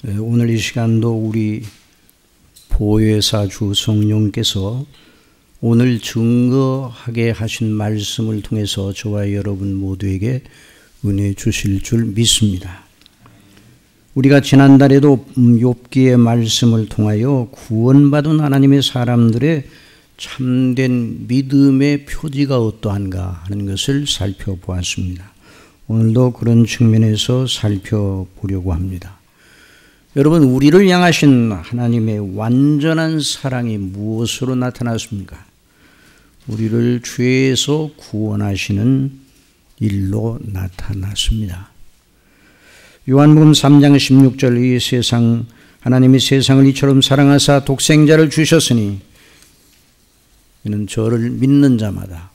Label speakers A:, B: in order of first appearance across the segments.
A: 오늘 이 시간도 우리 보혜사 주 성령께서 오늘 증거하게 하신 말씀을 통해서 저와 여러분 모두에게 은혜 주실 줄 믿습니다. 우리가 지난달에도 욥기의 말씀을 통하여 구원받은 하나님의 사람들의 참된 믿음의 표지가 어떠한가 하는 것을 살펴보았습니다. 오늘도 그런 측면에서 살펴보려고 합니다. 여러분, 우리를 향하신 하나님의 완전한 사랑이 무엇으로 나타났습니까? 우리를 죄에서 구원하시는 일로 나타났습니다. 요한복음 3장 16절, 하나님이 세상을 이처럼 사랑하사 독생자를 주셨으니 이는 저를 믿는 자마다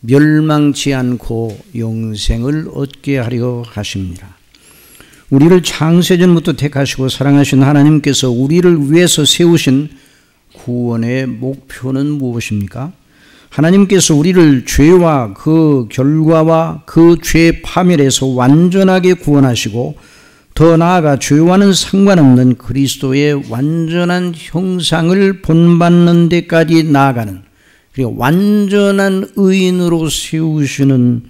A: 멸망치 않고 영생을 얻게 하려 하십니다. 우리를 창세전부터 택하시고 사랑하신 하나님께서 우리를 위해서 세우신 구원의 목표는 무엇입니까? 하나님께서 우리를 죄와 그 결과와 그 죄 파멸에서 완전하게 구원하시고 더 나아가 죄와는 상관없는 그리스도의 완전한 형상을 본받는 데까지 나아가는, 그리고 완전한 의인으로 세우시는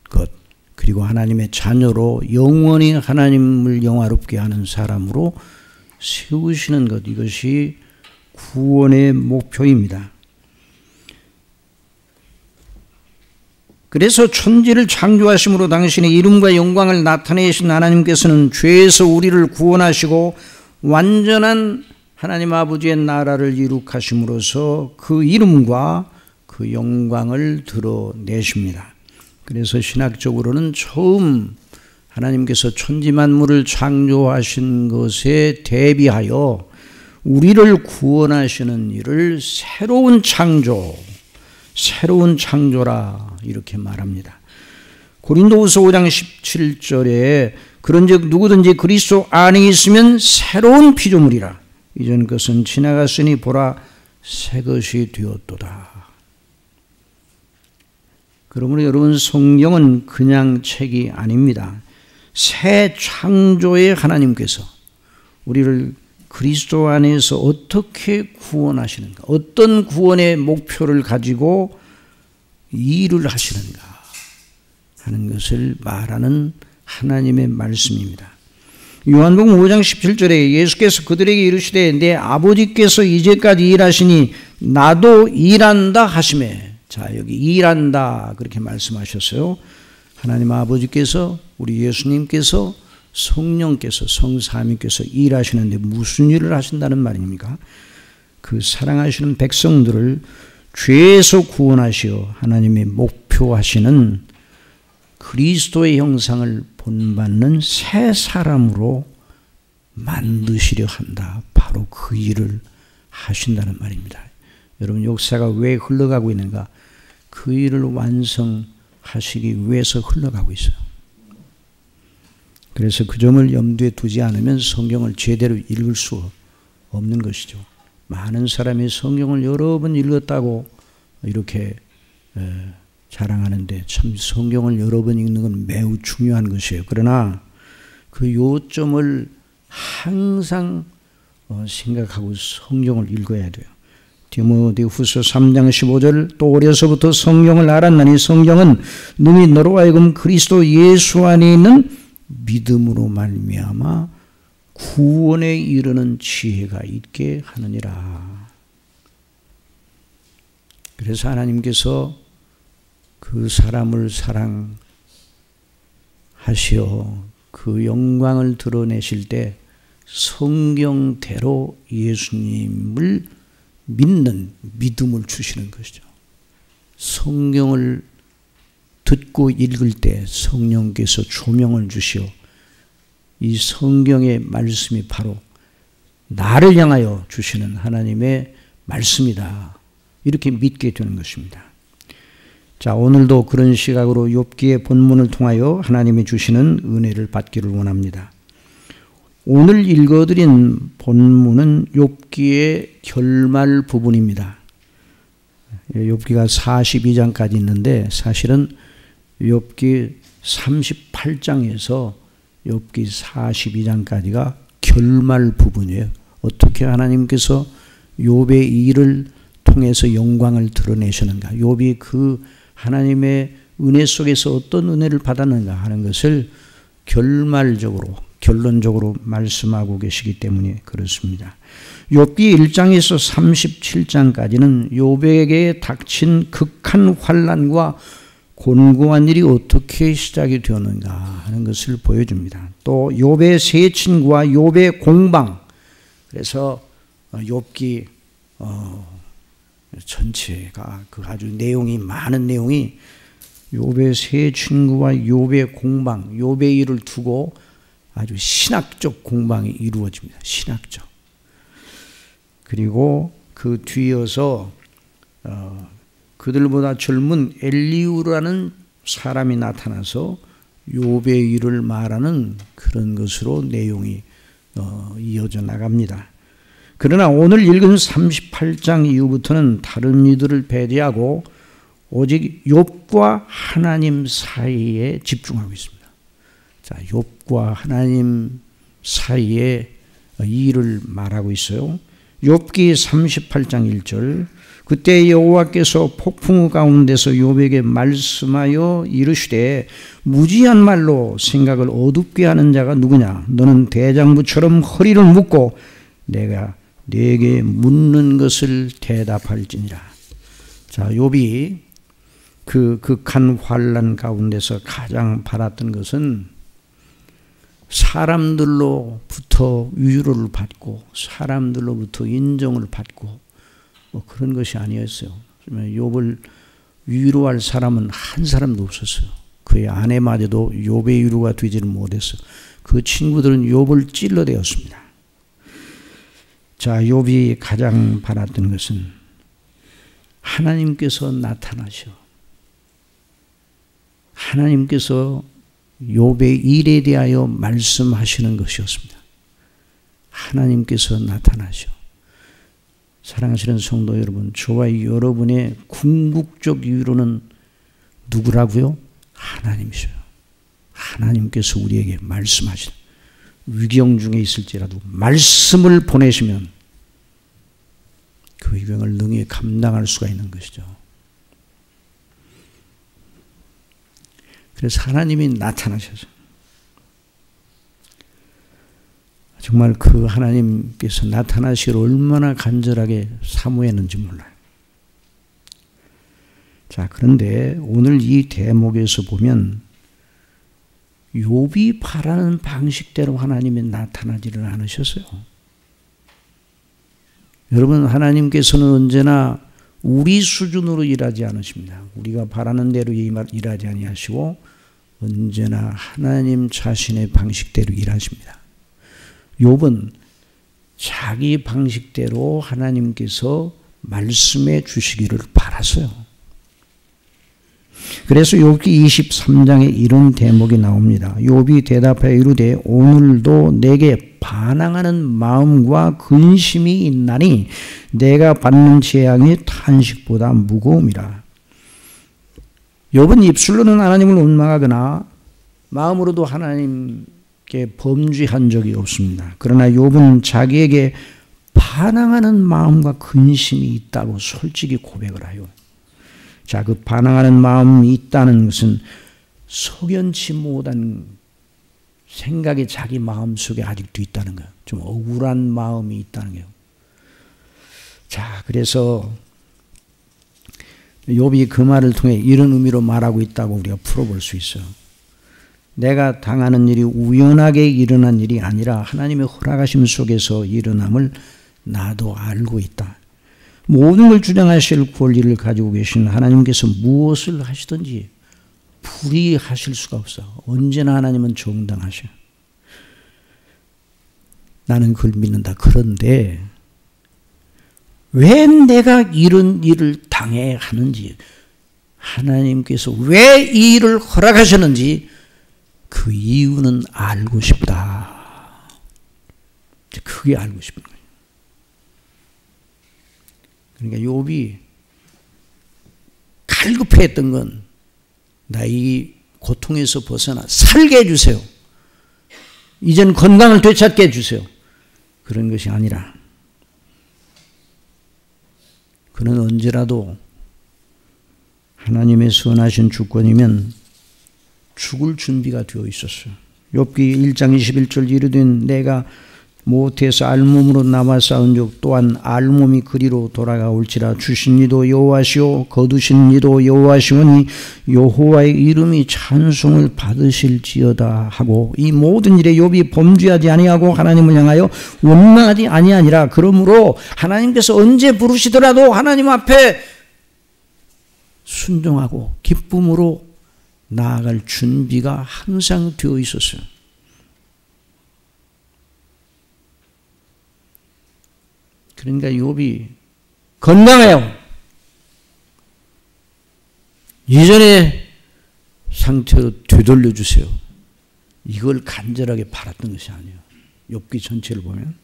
A: 것, 그리고 하나님의 자녀로 영원히 하나님을 영화롭게 하는 사람으로 세우시는 것, 이것이 구원의 목표입니다. 그래서 천지를 창조하심으로 당신의 이름과 영광을 나타내신 하나님께서는 죄에서 우리를 구원하시고 완전한 하나님 아버지의 나라를 이룩하심으로써 그 이름과 그 영광을 드러내십니다. 그래서 신학적으로는 처음 하나님께서 천지 만물을 창조하신 것에 대비하여 우리를 구원하시는 일을 새로운 창조라 이렇게 말합니다. 고린도후서 5장 17절에 그런즉 누구든지 그리스도 안에 있으면 새로운 피조물이라, 이전 것은 지나갔으니 보라 새 것이 되었도다. 그러므로 여러분, 성경은 그냥 책이 아닙니다. 새 창조의 하나님께서 우리를 그리스도 안에서 어떻게 구원하시는가, 어떤 구원의 목표를 가지고 일을 하시는가 하는 것을 말하는 하나님의 말씀입니다. 요한복음 5장 17절에 예수께서 그들에게 이르시되 내 아버지께서 이제까지 일하시니 나도 일한다 하시매. 자, 여기 일한다 그렇게 말씀하셨어요. 하나님 아버지께서, 우리 예수님께서, 성령께서, 성삼위께서 일하시는데 무슨 일을 하신다는 말입니까? 그 사랑하시는 백성들을 죄에서 구원하시어 하나님의 목표하시는 그리스도의 형상을 본받는 새 사람으로 만드시려 한다. 바로 그 일을 하신다는 말입니다. 여러분, 역사가 왜 흘러가고 있는가? 그 일을 완성하시기 위해서 흘러가고 있어요. 그래서 그 점을 염두에 두지 않으면 성경을 제대로 읽을 수 없는 것이죠. 많은 사람이 성경을 여러 번 읽었다고 이렇게 자랑하는데, 참 성경을 여러 번 읽는 건 매우 중요한 것이에요. 그러나 그 요점을 항상 생각하고 성경을 읽어야 돼요. 디모데후서 3장 15절, 또 어려서부터 성경을 알았나니 성경은 능히 너로 하여금 그리스도 예수 안에 있는 믿음으로 말미암아 구원에 이르는 지혜가 있게 하느니라. 그래서 하나님께서 그 사람을 사랑하시어 그 영광을 드러내실 때 성경대로 예수님을 믿는 믿음을 주시는 것이죠. 성경을 듣고 읽을 때 성령께서 조명을 주시어 이 성경의 말씀이 바로 나를 향하여 주시는 하나님의 말씀이다, 이렇게 믿게 되는 것입니다. 자, 오늘도 그런 시각으로 욥기의 본문을 통하여 하나님이 주시는 은혜를 받기를 원합니다. 오늘 읽어드린 본문은 욥기의 결말 부분입니다. 욥기가 42장까지 있는데 사실은 욥기 38장에서 욥기 42장까지가 결말 부분이에요. 어떻게 하나님께서 욥의 일을 통해서 영광을 드러내셨는가, 욥이 그 하나님의 은혜 속에서 어떤 은혜를 받았는가 하는 것을 결론적으로 말씀하고 계시기 때문에 그렇습니다. 욥기 1장에서 37장까지는 욥에게 닥친 극한 환난과 곤고한 일이 어떻게 시작이 되었는가 하는 것을 보여줍니다. 또 욥의 세 친구와 욥의 공방, 그래서 욥기 전체가 그 아주 많은 내용이 욥의 세 친구와 욥의 공방, 욥의 일을 두고 아주 신학적 공방이 이루어집니다. 신학적. 그리고 그 뒤이어서 그들보다 젊은 엘리후라는 사람이 나타나서 욥의 일을 말하는 그런 것으로 내용이 이어져 나갑니다. 그러나 오늘 읽은 38장 이후부터는 다른 이들을 배제하고 오직 욥과 하나님 사이에 집중하고 있습니다. 자, 욥과 하나님 사이에 일을 말하고 있어요. 욥기 38장 1절, 그때 여호와께서 폭풍우 가운데서 욥에게 말씀하여 이르시되 무지한 말로 생각을 어둡게 하는 자가 누구냐? 너는 대장부처럼 허리를 묶고 내가 네게 묻는 것을 대답할지니라. 자, 욥이 그 극한 환난 가운데서 가장 바랐던 것은 사람들로부터 위로를 받고 사람들로부터 인정을 받고 그런 것이 아니었어요. 욥을 위로할 사람은 한 사람도 없었어요. 그의 아내마저도 욥의 위로가 되지는 못했어요. 그 친구들은 욥을 찔러대었습니다. 자, 욥이 가장 바랐던 것은 하나님께서 나타나셔. 하나님께서 욥의 일에 대하여 말씀하시는 것이었습니다. 하나님께서 나타나셔. 사랑하시는 성도 여러분, 저와 여러분의 궁극적 위로는 누구라고요? 하나님이셔요. 하나님께서 우리에게 말씀하시는, 위경 중에 있을지라도 말씀을 보내시면 그 위경을 능히 감당할 수가 있는 것이죠. 그래서 하나님이 나타나셔서 정말 그 하나님께서 나타나시기를 얼마나 간절하게 사모했는지 몰라요. 자, 그런데 오늘 이 대목에서 보면 욥이 바라는 방식대로 하나님이 나타나지를 않으셨어요. 여러분, 하나님께서는 언제나 우리 수준으로 일하지 않으십니다. 우리가 바라는 대로 일하지 아니하시고 언제나 하나님 자신의 방식대로 일하십니다. 욥은 자기 방식대로 하나님께서 말씀해 주시기를 바랐어요. 그래서 욥기 23장에 이런 대목이 나옵니다. 욥이 대답하여 이르되 오늘도 내게 반항하는 마음과 근심이 있나니 내가 받는 재앙이 탄식보다 무거움이라. 욥은 입술로는 하나님을 원망하거나 마음으로도 하나님께 범죄한 적이 없습니다. 그러나 욥은 자기에게 반항하는 마음과 근심이 있다고 솔직히 고백을 해요. 자, 그 반항하는 마음이 있다는 것은 석연치 못한 생각이 자기 마음속에 아직도 있다는 거예요. 좀 억울한 마음이 있다는 거예요. 자, 그래서 욥이 그 말을 통해 이런 의미로 말하고 있다고 우리가 풀어볼 수 있어요. 내가 당하는 일이 우연하게 일어난 일이 아니라 하나님의 허락하심 속에서 일어남을 나도 알고 있다. 모든 걸 주장하실 권리를 가지고 계신 하나님께서 무엇을 하시든지 불의하실 수가 없어. 언제나 하나님은 정당하셔. 나는 그걸 믿는다. 그런데 왜 내가 이런 일을 당해야 하는지, 하나님께서 왜 이 일을 허락하셨는지 그 이유는 알고 싶다. 그게 알고 싶은 거예요. 그러니까 욥이 갈급했던 건 나 이 고통에서 벗어나 살게 해주세요. 이젠 건강을 되찾게 해주세요. 그런 것이 아니라 그는 언제라도 하나님의 선하신 주권이면 죽을 준비가 되어 있었어요. 욥기 1장 21절 이르된 내가 모태에서 알몸으로 남아 싸운즉 또한 알몸이 그리로 돌아가올지라 주신 이도 여호와시오 거두신 이도 여호와시오니 여호와의 이름이 찬송을 받으실지어다 하고 이 모든 일에 욥이 범죄하지 아니하고 하나님을 향하여 원망하지 아니하니라. 그러므로 하나님께서 언제 부르시더라도 하나님 앞에 순종하고 기쁨으로 나아갈 준비가 항상 되어 있었어요. 그러니까 욥이 건강해요. 이전의 상태로 되돌려 주세요. 이걸 간절하게 바랐던 것이 아니에요. 욥기 전체를 보면.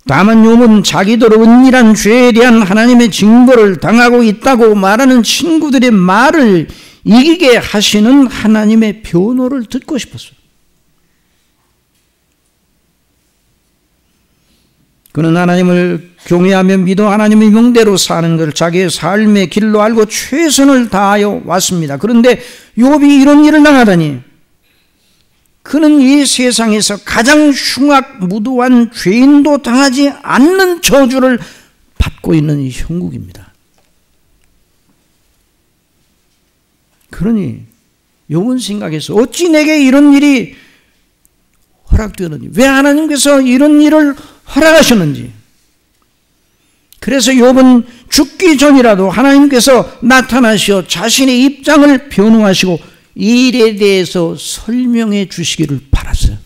A: 다만 욥은 자기도 은밀한 죄에 대한 하나님의 징벌을 당하고 있다고 말하는 친구들의 말을 이기게 하시는 하나님의 변호를 듣고 싶었어요. 그는 하나님을 경외하며 믿어 하나님의 명대로 사는 것을 자기의 삶의 길로 알고 최선을 다하여 왔습니다. 그런데 욥이 이런 일을 당하다니 그는 이 세상에서 가장 흉악무도한 죄인도 당하지 않는 저주를 받고 있는 이 형국입니다. 그러니 욥은 생각해서 어찌 내게 이런 일이 허락되었는지, 왜 하나님께서 이런 일을 허락하셨는지. 그래서 욥은 죽기 전이라도 하나님께서 나타나시어 자신의 입장을 변호하시고 이 일에 대해서 설명해 주시기를 바랐어요.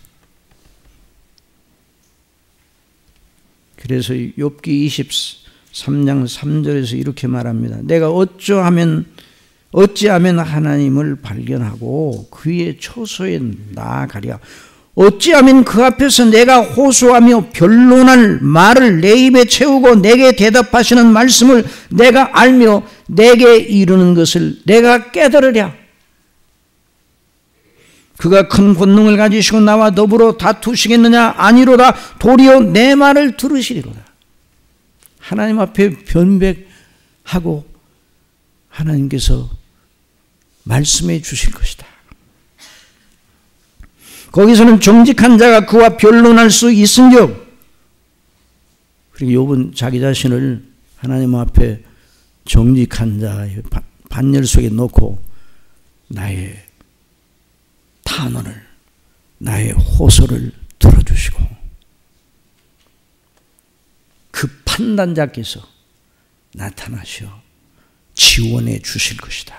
A: 그래서 욥기 23장 3절에서 이렇게 말합니다. 내가 어찌하면 하나님을 발견하고 그의 처소에 나아가랴. 어찌하면 그 앞에서 내가 호소하며 변론할 말을 내 입에 채우고 내게 대답하시는 말씀을 내가 알며 내게 이르는 것을 내가 깨달으랴. 그가 큰 권능을 가지시고 나와 더불어 다투시겠느냐? 아니로다. 도리어 내 말을 들으시리로다. 하나님 앞에 변백하고 하나님께서 말씀해 주실 것이다. 거기서는 정직한 자가 그와 변론할 수 있은즉, 그리고 욥은 자기 자신을 하나님 앞에 정직한 자의 반열 속에 놓고 나의 탄원을, 나의 호소를 들어주시고 그 판단자께서 나타나시어 지원해 주실 것이다.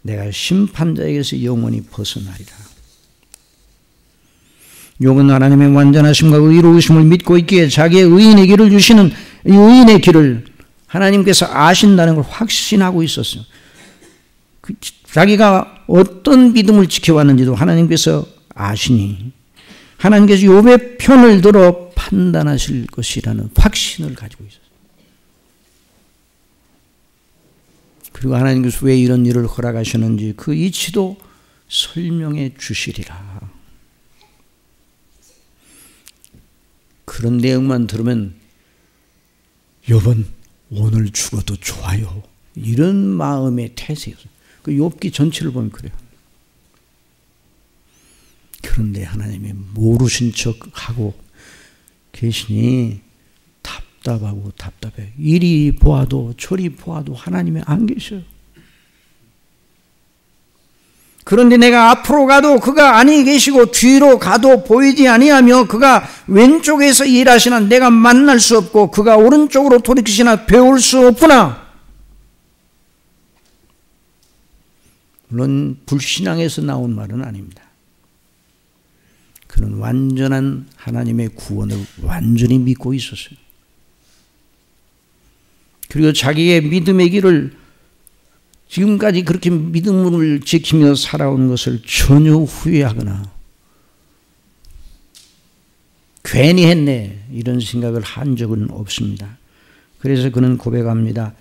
A: 내가 심판자에게서 영원히 벗어나리라. 욥은 하나님의 완전하심과 의로우심을 믿고 있기에 자기의 의인의 길을 주시는 이 의인의 길을 하나님께서 아신다는 걸 확신하고 있었어요. 자기가 어떤 믿음을 지켜왔는지도 하나님께서 아시니 하나님께서 욥의 편을 들어 판단하실 것이라는 확신을 가지고 있었어요. 그리고 하나님께서 왜 이런 일을 허락하셨는지 그 이치도 설명해 주시리라. 그런 내용만 들으면 욥은 오늘 죽어도 좋아요. 이런 마음의 태세였어요. 그 욥기 전체를 보면 그래요. 그런데 하나님이 모르신 척하고 계시니 답답하고 답답해. 이리 보아도 저리 보아도 하나님이 안 계셔요. 그런데 내가 앞으로 가도 그가 아니 계시고 뒤로 가도 보이지 아니하며 그가 왼쪽에서 일하시나 내가 만날 수 없고 그가 오른쪽으로 돌이키시나 배울 수 없구나. 물론 불신앙에서 나온 말은 아닙니다. 그는 완전한 하나님의 구원을 완전히 믿고 있었어요. 그리고 자기의 믿음의 길을 지금까지 그렇게 믿음을 지키며 살아온 것을 전혀 후회하거나 괜히 했네 이런 생각을 한 적은 없습니다. 그래서 그는 고백합니다.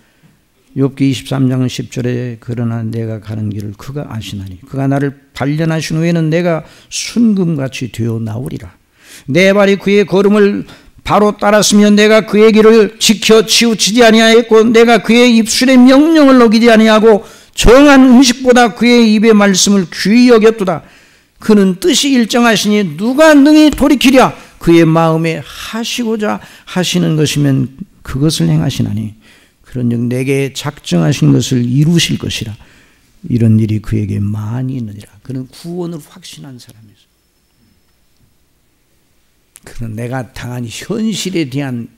A: 욥기 23장 10절에 그러나 내가 가는 길을 그가 아시나니 그가 나를 단련하신 후에는 내가 순금같이 되어 나오리라. 내 발이 그의 걸음을 바로 따랐으면 내가 그의 길을 지켜 치우치지 아니하였고 내가 그의 입술의 명령을 어기지 아니하고 정한 음식보다 그의 입의 말씀을 귀히 여겼도다. 그는 뜻이 일정하시니 누가 능히 돌이키랴. 그의 마음에 하시고자 하시는 것이면 그것을 행하시나니 그런즉 내게 작정하신 것을 이루실 것이라. 이런 일이 그에게 많이 있느니라. 그는 구원을 확신한 사람이었어요. 그는 내가 당한 현실에 대한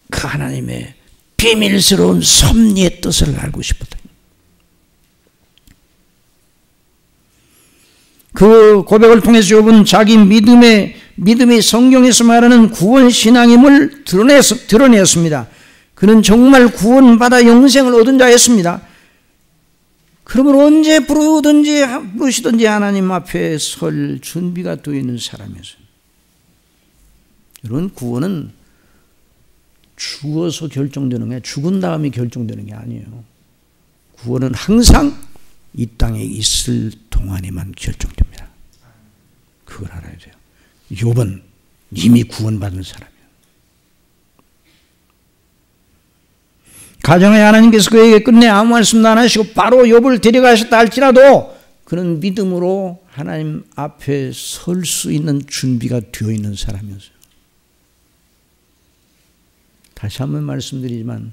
A: 그 하나님의 비밀스러운 섭리의 뜻을 알고 싶었다. 그 고백을 통해서 욥은 자기 믿음이 성경에서 말하는 구원 신앙임을 드러냈습니다. 그는 정말 구원받아 영생을 얻은 자였습니다. 그러므로 언제 부르시든지 하나님 앞에 설 준비가 되어 있는 사람이었어요. 여러분, 구원은 죽어서 결정되는 게, 죽은 다음에 결정되는 게 아니에요. 구원은 항상 이 땅에 있을 동안에만 결정됩니다. 그걸 알아야 돼요. 욥은 이미 구원받은 사람이에요. 가정에 하나님께서 그에게 끝내 아무 말씀도 안 하시고 바로 욥을 데려가셨다 할지라도 그는 믿음으로 하나님 앞에 설 수 있는 준비가 되어 있는 사람이었어요. 다시 한번 말씀드리지만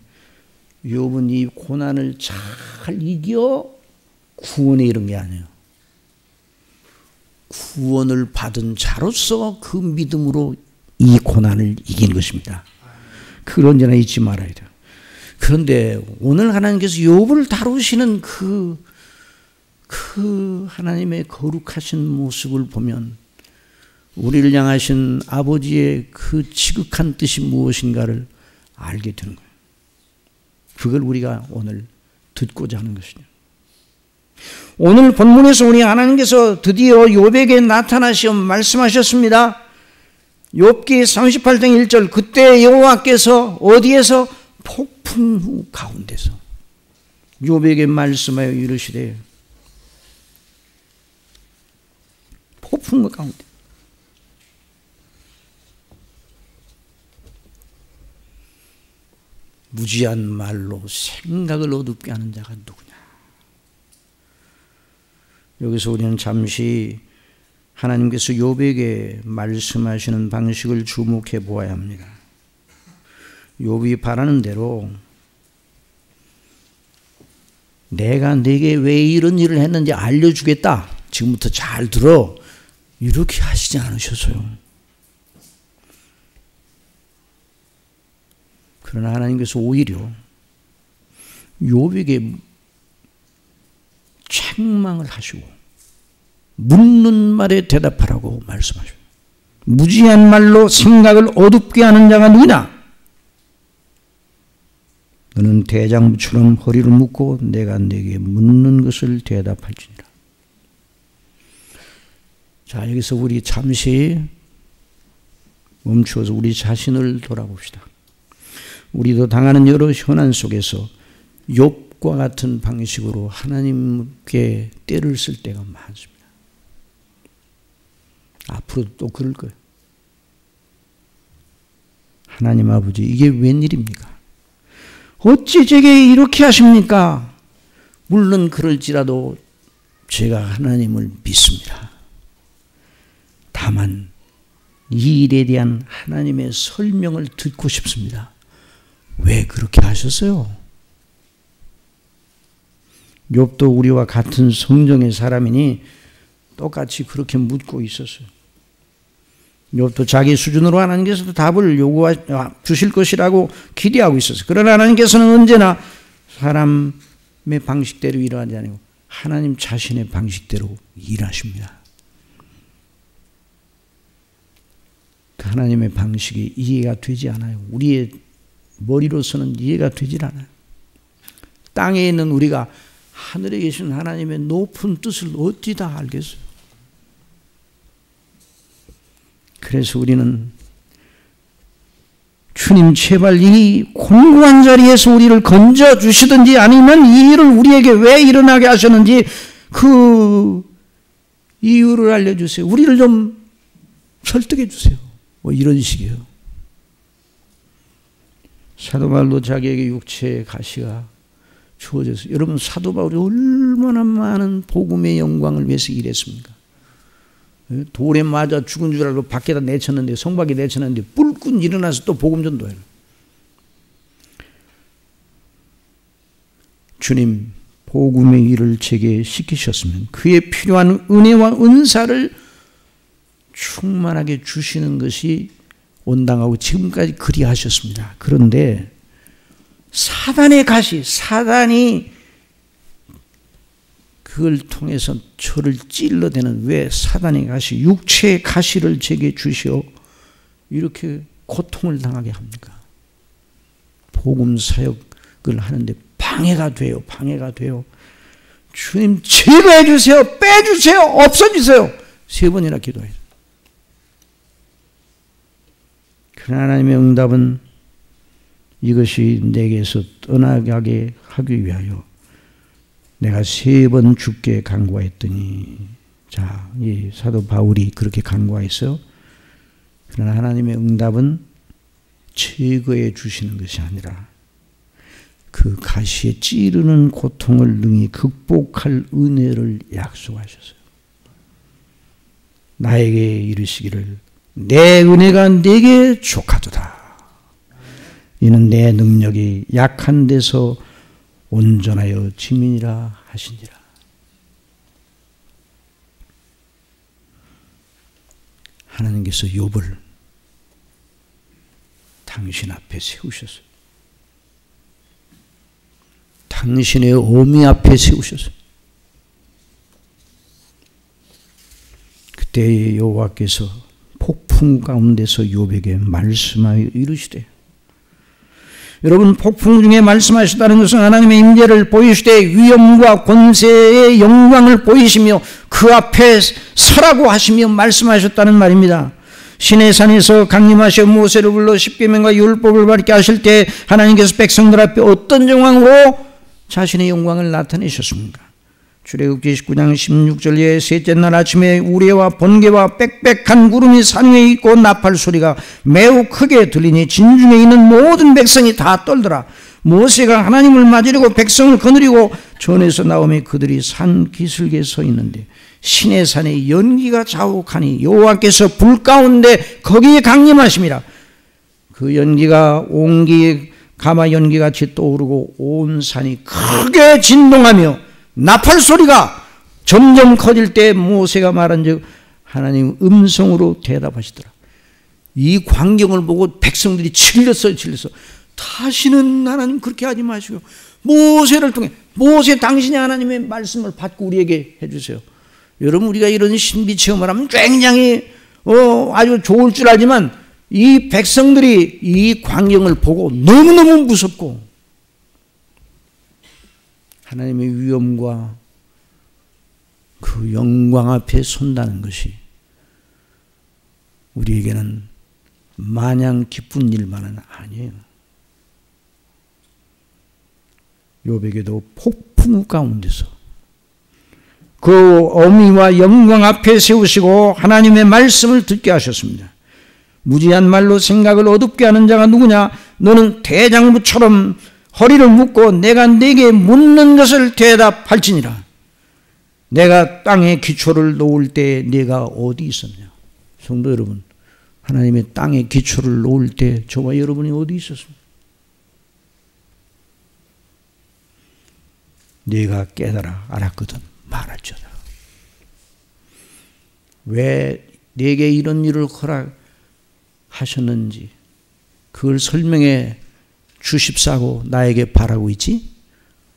A: 욥은 이 고난을 잘 이겨 구원에 이른 게 아니에요. 구원을 받은 자로서 그 믿음으로 이 고난을 이긴 것입니다. 그걸 언제나 잊지 말아야 돼요. 그런데 오늘 하나님께서 욥을 다루시는 그 하나님의 거룩하신 모습을 보면 우리를 향하신 아버지의 그 지극한 뜻이 무엇인가를 알게 되는 거예요. 그걸 우리가 오늘 듣고자 하는 것이죠. 오늘 본문에서 우리 하나님께서 드디어 욥에게 나타나시어 말씀하셨습니다. 욥기 38장 1절 그때 여호와께서 어디에서 폭풍 후 가운데서 욥에게 말씀하여 이르시되 폭풍 가운데 무지한 말로 생각을 어둡게 하는 자가 누구냐. 여기서 우리는 잠시 하나님께서 욥에게 말씀하시는 방식을 주목해 보아야 합니다. 욥이 바라는 대로 내가 네게 왜 이런 일을 했는지 알려주겠다. 지금부터 잘 들어. 이렇게 하시지 않으셨어요. 그러나 하나님께서 오히려 욥에게 책망을 하시고 묻는 말에 대답하라고 말씀하셔요. 무지한 말로 생각을 어둡게 하는 자가 누구냐? 너는 대장부처럼 허리를 묶고 내가 네게 묻는 것을 대답할지니라. 자, 여기서 우리 잠시 멈추어서 우리 자신을 돌아봅시다. 우리도 당하는 여러 현안 속에서 욥과 같은 방식으로 하나님께 때를 쓸 때가 많습니다. 앞으로도 또 그럴 거예요. 하나님 아버지, 이게 웬일입니까? 어찌 제게 이렇게 하십니까? 물론 그럴지라도 제가 하나님을 믿습니다. 다만 이 일에 대한 하나님의 설명을 듣고 싶습니다. 왜 그렇게 하셨어요? 욥도 우리와 같은 성정의 사람이니 똑같이 그렇게 묻고 있었어요. 욥도 자기 수준으로 하나님께서도 답을 주실 것이라고 기대하고 있었어요. 그러나 하나님께서는 언제나 사람의 방식대로 일하지 않고 하나님 자신의 방식대로 일하십니다. 그 하나님의 방식이 이해가 되지 않아요. 우리의 머리로서는 이해가 되질 않아요. 땅에 있는 우리가 하늘에 계신 하나님의 높은 뜻을 어찌 다 알겠어요. 그래서 우리는 주님 제발 이 공고한 자리에서 우리를 건져주시든지 아니면 이 일을 우리에게 왜 일어나게 하셨는지 그 이유를 알려주세요. 우리를 좀 설득해 주세요. 뭐 이런 식이에요. 사도 바울도 자기에게 육체의 가시가 주어졌어요. 여러분, 사도 바울이 얼마나 많은 복음의 영광을 위해서 일했습니까? 돌에 맞아 죽은 줄 알고 밖에다 내쳤는데, 성 밖에 내쳤는데 불끈 일어나서 또 복음 전도해요. 주님, 복음의 일을 제게 시키셨으면 그에 필요한 은혜와 은사를 충만하게 주시는 것이 온당하고 지금까지 그리하셨습니다. 그런데 사단의 가시, 사단이 그걸 통해서 저를 찔러대는, 왜 사단의 가시, 육체의 가시를 제게 주시어 이렇게 고통을 당하게 합니까? 복음 사역을 하는데 방해가 돼요. 방해가 돼요. 주님, 제거해 주세요. 빼주세요. 없어지세요. 3번이나 기도해요. 그러나 하나님의 응답은 이것이 내게서 떠나게 하기 위하여 내가 3번 죽게 간구하였더니, 자, 이 사도 바울이 그렇게 간구하였어요. 그러나 하나님의 응답은 제거해 주시는 것이 아니라 그 가시에 찌르는 고통을 능히 극복할 은혜를 약속하셨어요. 나에게 이르시기를 내 은혜가 네게 족하도다. 이는 내 능력이 약한 데서 온전하여 지민이라 하시니라. 하나님께서 욥을 당신 앞에 세우셨어요. 당신의 어미 앞에 세우셨어요. 그때 여호와께서 폭풍 가운데서 욥에게 말씀하여 이르시되, 여러분, 폭풍 중에 말씀하셨다는 것은 하나님의 임재를 보이시되 위엄과 권세의 영광을 보이시며 그 앞에 서라고 하시며 말씀하셨다는 말입니다. 시내산에서 강림하셔 모세를 불러 십계명과 율법을 밝게 하실 때 하나님께서 백성들 앞에 어떤 정황으로 자신의 영광을 나타내셨습니까? 출애굽기 19장 16절에 셋째 날 아침에 우레와 번개와 빽빽한 구름이 산 위에 있고 나팔 소리가 매우 크게 들리니 진중에 있는 모든 백성이 다 떨더라. 모세가 하나님을 맞으려고 백성을 거느리고 전에서 나오며 그들이 산 기슭에 서 있는데 시내산에 연기가 자욱하니 여호와께서 불 가운데 거기에 강림하심이라. 그 연기가 옹기에 가마 연기같이 떠오르고 온 산이 크게 진동하며 나팔 소리가 점점 커질 때 모세가 말한 즉 하나님 음성으로 대답하시더라. 이 광경을 보고 백성들이 질렸어요. 다시는 하나님 그렇게 하지 마시고 모세를 통해, 모세 당신이 하나님의 말씀을 받고 우리에게 해주세요. 여러분, 우리가 이런 신비 체험을 하면 굉장히 아주 좋을 줄 알지만 이 백성들이 이 광경을 보고 너무너무 무섭고 하나님의 위엄과 그 영광 앞에 선다는 것이 우리에게는 마냥 기쁜 일만은 아니에요. 욥에게도 폭풍 가운데서 그 어미와 영광 앞에 세우시고 하나님의 말씀을 듣게 하셨습니다. 무지한 말로 생각을 어둡게 하는 자가 누구냐? 너는 대장부처럼 허리를 묶고 내가 네게 묻는 것을 대답할지니라. 내가 땅에 기초를 놓을 때 네가 어디 있었냐? 성도 여러분, 하나님의 땅에 기초를 놓을 때 저와 여러분이 어디 있었습니까? 네가 깨달아 알았거든 말할지어다. 왜 네게 이런 일을 허락하셨는지 그걸 설명해 주십사고 나에게 바라고 있지?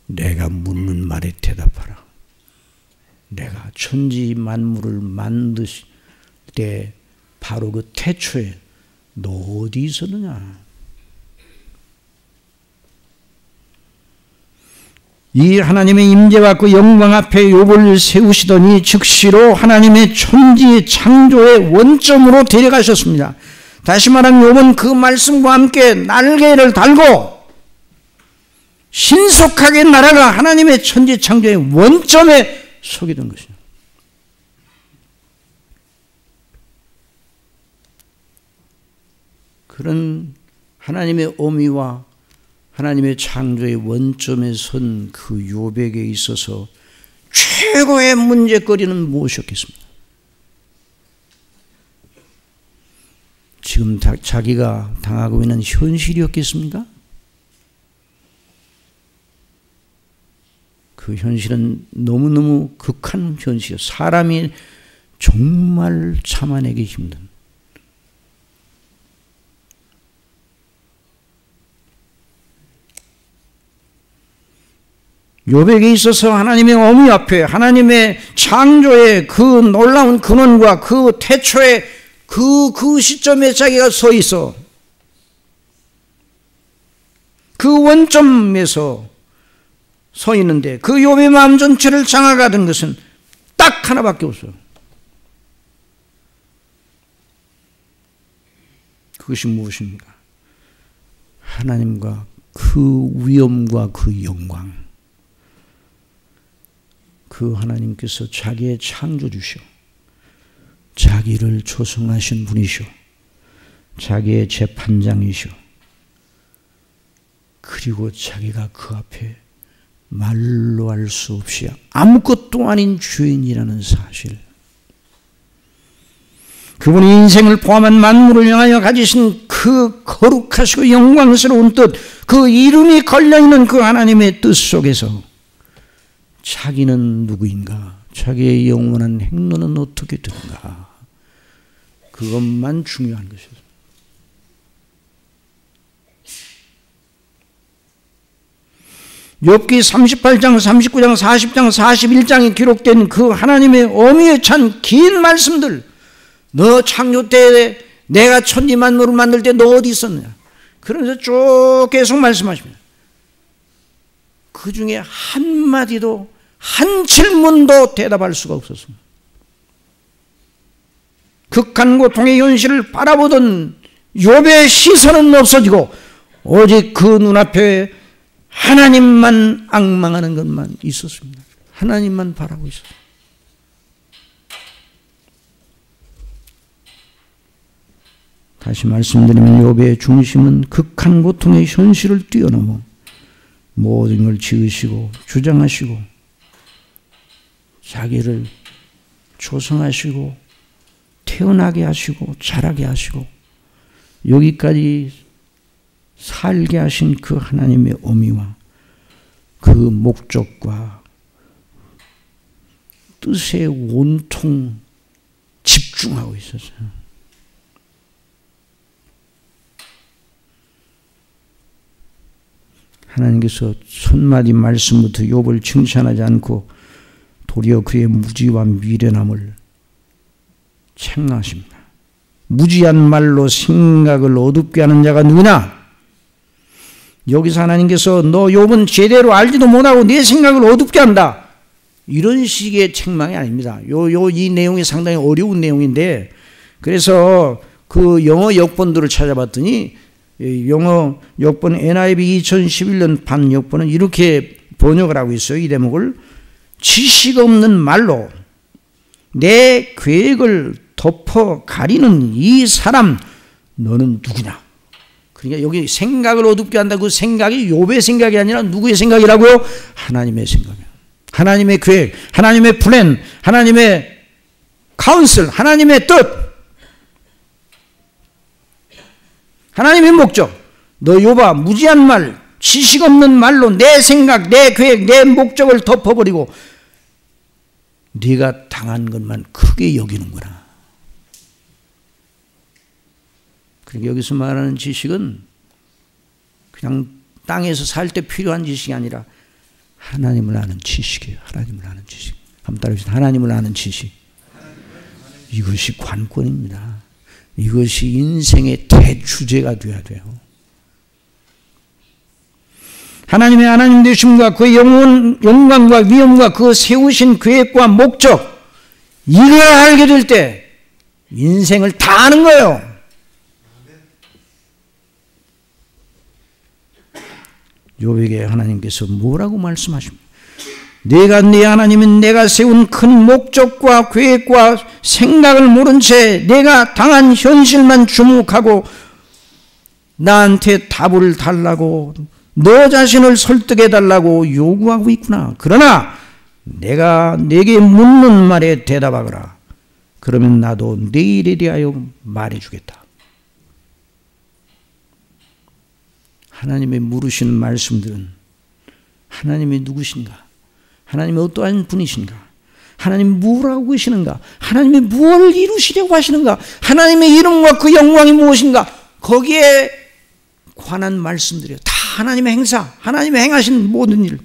A: 내가 묻는 말에 대답하라. 내가 천지 만물을 만드실 때 바로 그 태초에 너 어디 있었느냐? 이 하나님의 임재와 그 영광 앞에 욥을 세우시더니 즉시로 하나님의 천지 창조의 원점으로 데려가셨습니다. 다시 말하면 욥은 그 말씀과 함께 날개를 달고 신속하게 날아가 하나님의 천지 창조의 원점에 서게 된 것이죠. 그런 하나님의 어미와 하나님의 창조의 원점에 선 그 욥에게 있어서 최고의 문제거리는 무엇이었겠습니까? 지금 자기가 당하고 있는 현실이었겠습니까? 그 현실은 너무너무 극한 현실이에요. 사람이 정말 참아내기 힘든. 욥에게 있어서 하나님의 어미 앞에 하나님의 창조의 그 놀라운 근원과 그 태초의 그 시점에 자기가 서 있어 그 원점에서 서 있는데 그 욥의 마음 전체를 장악하던 것은 딱 하나밖에 없어요. 그것이 무엇입니까? 하나님과 그 위엄과 그 영광, 그 하나님께서 자기의 창조주시오, 자기를 조성하신 분이시오, 자기의 재판장이시오, 그리고 자기가 그 앞에 말로 할 수 없이 아무것도 아닌 죄인이라는 사실, 그분이 인생을 포함한 만물을 향하여 가지신 그 거룩하시고 영광스러운 뜻, 그 이름이 걸려있는 그 하나님의 뜻 속에서 자기는 누구인가, 자기의 영원한 행로는 어떻게 되는가, 그것만 중요한 것이었습니다. 욥기 38장, 39장, 40장, 41장에 기록된 그 하나님의 어미에 찬 긴 말씀들, 너 창조 때 내가 천지 만물을 만들 때 너 어디 있었느냐, 그러면서 쭉 계속 말씀하십니다. 그 중에 한마디도, 한 질문도 대답할 수가 없었습니다. 극한 고통의 현실을 바라보던 욥의 시선은 없어지고 오직 그 눈앞에 하나님만 앙망하는 것만 있었습니다. 하나님만 바라고 있었습니다. 다시 말씀드리면 욥의 중심은 극한 고통의 현실을 뛰어넘어 모든 걸 지으시고 주장하시고 자기를 조성하시고 태어나게 하시고 자라게 하시고 여기까지 살게 하신 그 하나님의 어미와 그 목적과 뜻에 온통 집중하고 있었어요. 하나님께서 첫마디 말씀부터 욥을 칭찬하지 않고 도리어 그의 무지와 미련함을 책망하십니다. 무지한 말로 생각을 어둡게 하는 자가 누구냐? 여기서 하나님께서 너 욥은 제대로 알지도 못하고 내 생각을 어둡게 한다, 이런 식의 책망이 아닙니다. 이 내용이 상당히 어려운 내용인데, 그래서 그 영어 역본들을 찾아봤더니 영어 역본 NIV 2011년 판 역본은 이렇게 번역을 하고 있어요. 이 대목을 지식 없는 말로 내 계획을 덮어 가리는 이 사람 너는 누구냐? 그러니까 여기 생각을 어둡게 한다, 그 생각이 욥의 생각이 아니라 누구의 생각이라고요? 하나님의 생각이에요. 하나님의 계획, 하나님의 플랜, 하나님의 카운슬, 하나님의 뜻, 하나님의 목적. 너 욥아, 무지한 말, 지식 없는 말로 내 생각, 내 계획, 내 목적을 덮어버리고 네가 당한 것만 크게 여기는구나. 그러니까 여기서 말하는 지식은 그냥 땅에서 살 때 필요한 지식이 아니라 하나님을 아는 지식이에요. 하나님을 아는 지식. 한번 따라해주세요. 하나님을 아는 지식. 이것이 관건입니다. 이것이 인생의 대주제가 되어야 돼요. 하나님의 하나님 되심과 그의 영광과 위엄과 그 세우신 계획과 목적, 이걸 알게 될 때 인생을 다 아는 거예요. 욥에게 하나님께서 뭐라고 말씀하십니까? 내가 네 하나님은 내가 세운 큰 목적과 계획과 생각을 모른 채 내가 당한 현실만 주목하고 나한테 답을 달라고, 너 자신을 설득해 달라고 요구하고 있구나. 그러나 내가 내게 묻는 말에 대답하거라. 그러면 나도 내 일에 대하여 말해주겠다. 하나님의 물으시는 말씀들은 하나님이 누구신가? 하나님이 어떠한 분이신가? 하나님이 뭘 하고 계시는가? 하나님이 무엇을 이루시려고 하시는가? 하나님의 이름과 그 영광이 무엇인가? 거기에 관한 말씀들이에요. 다 하나님의 행사, 하나님의 행하신 모든 일.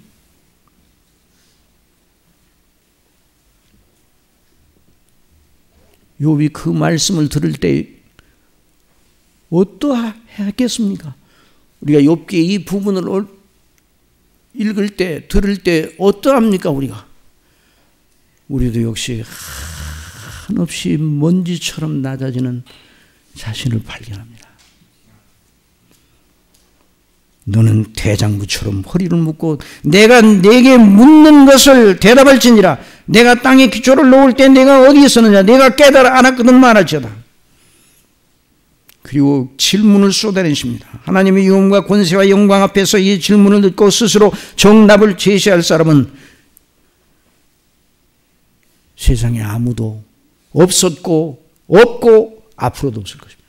A: 욥이 그 말씀을 들을 때 어떠했겠습니까? 우리가 욥기의 이 부분을 읽을 때, 들을 때 어떠합니까? 우리도 역시 한없이 먼지처럼 낮아지는 자신을 발견합니다. 너는 대장부처럼 허리를 묶고 내가 내게 묻는 것을 대답할지니라. 내가 땅에 기초를 놓을 때 내가 어디 있었느냐? 내가 깨달아 알았거든 말할지어다. 그리고 질문을 쏟아내십니다. 하나님의 유엄과 권세와 영광 앞에서 이 질문을 듣고 스스로 정답을 제시할 사람은 세상에 아무도 없었고 없고 앞으로도 없을 것입니다.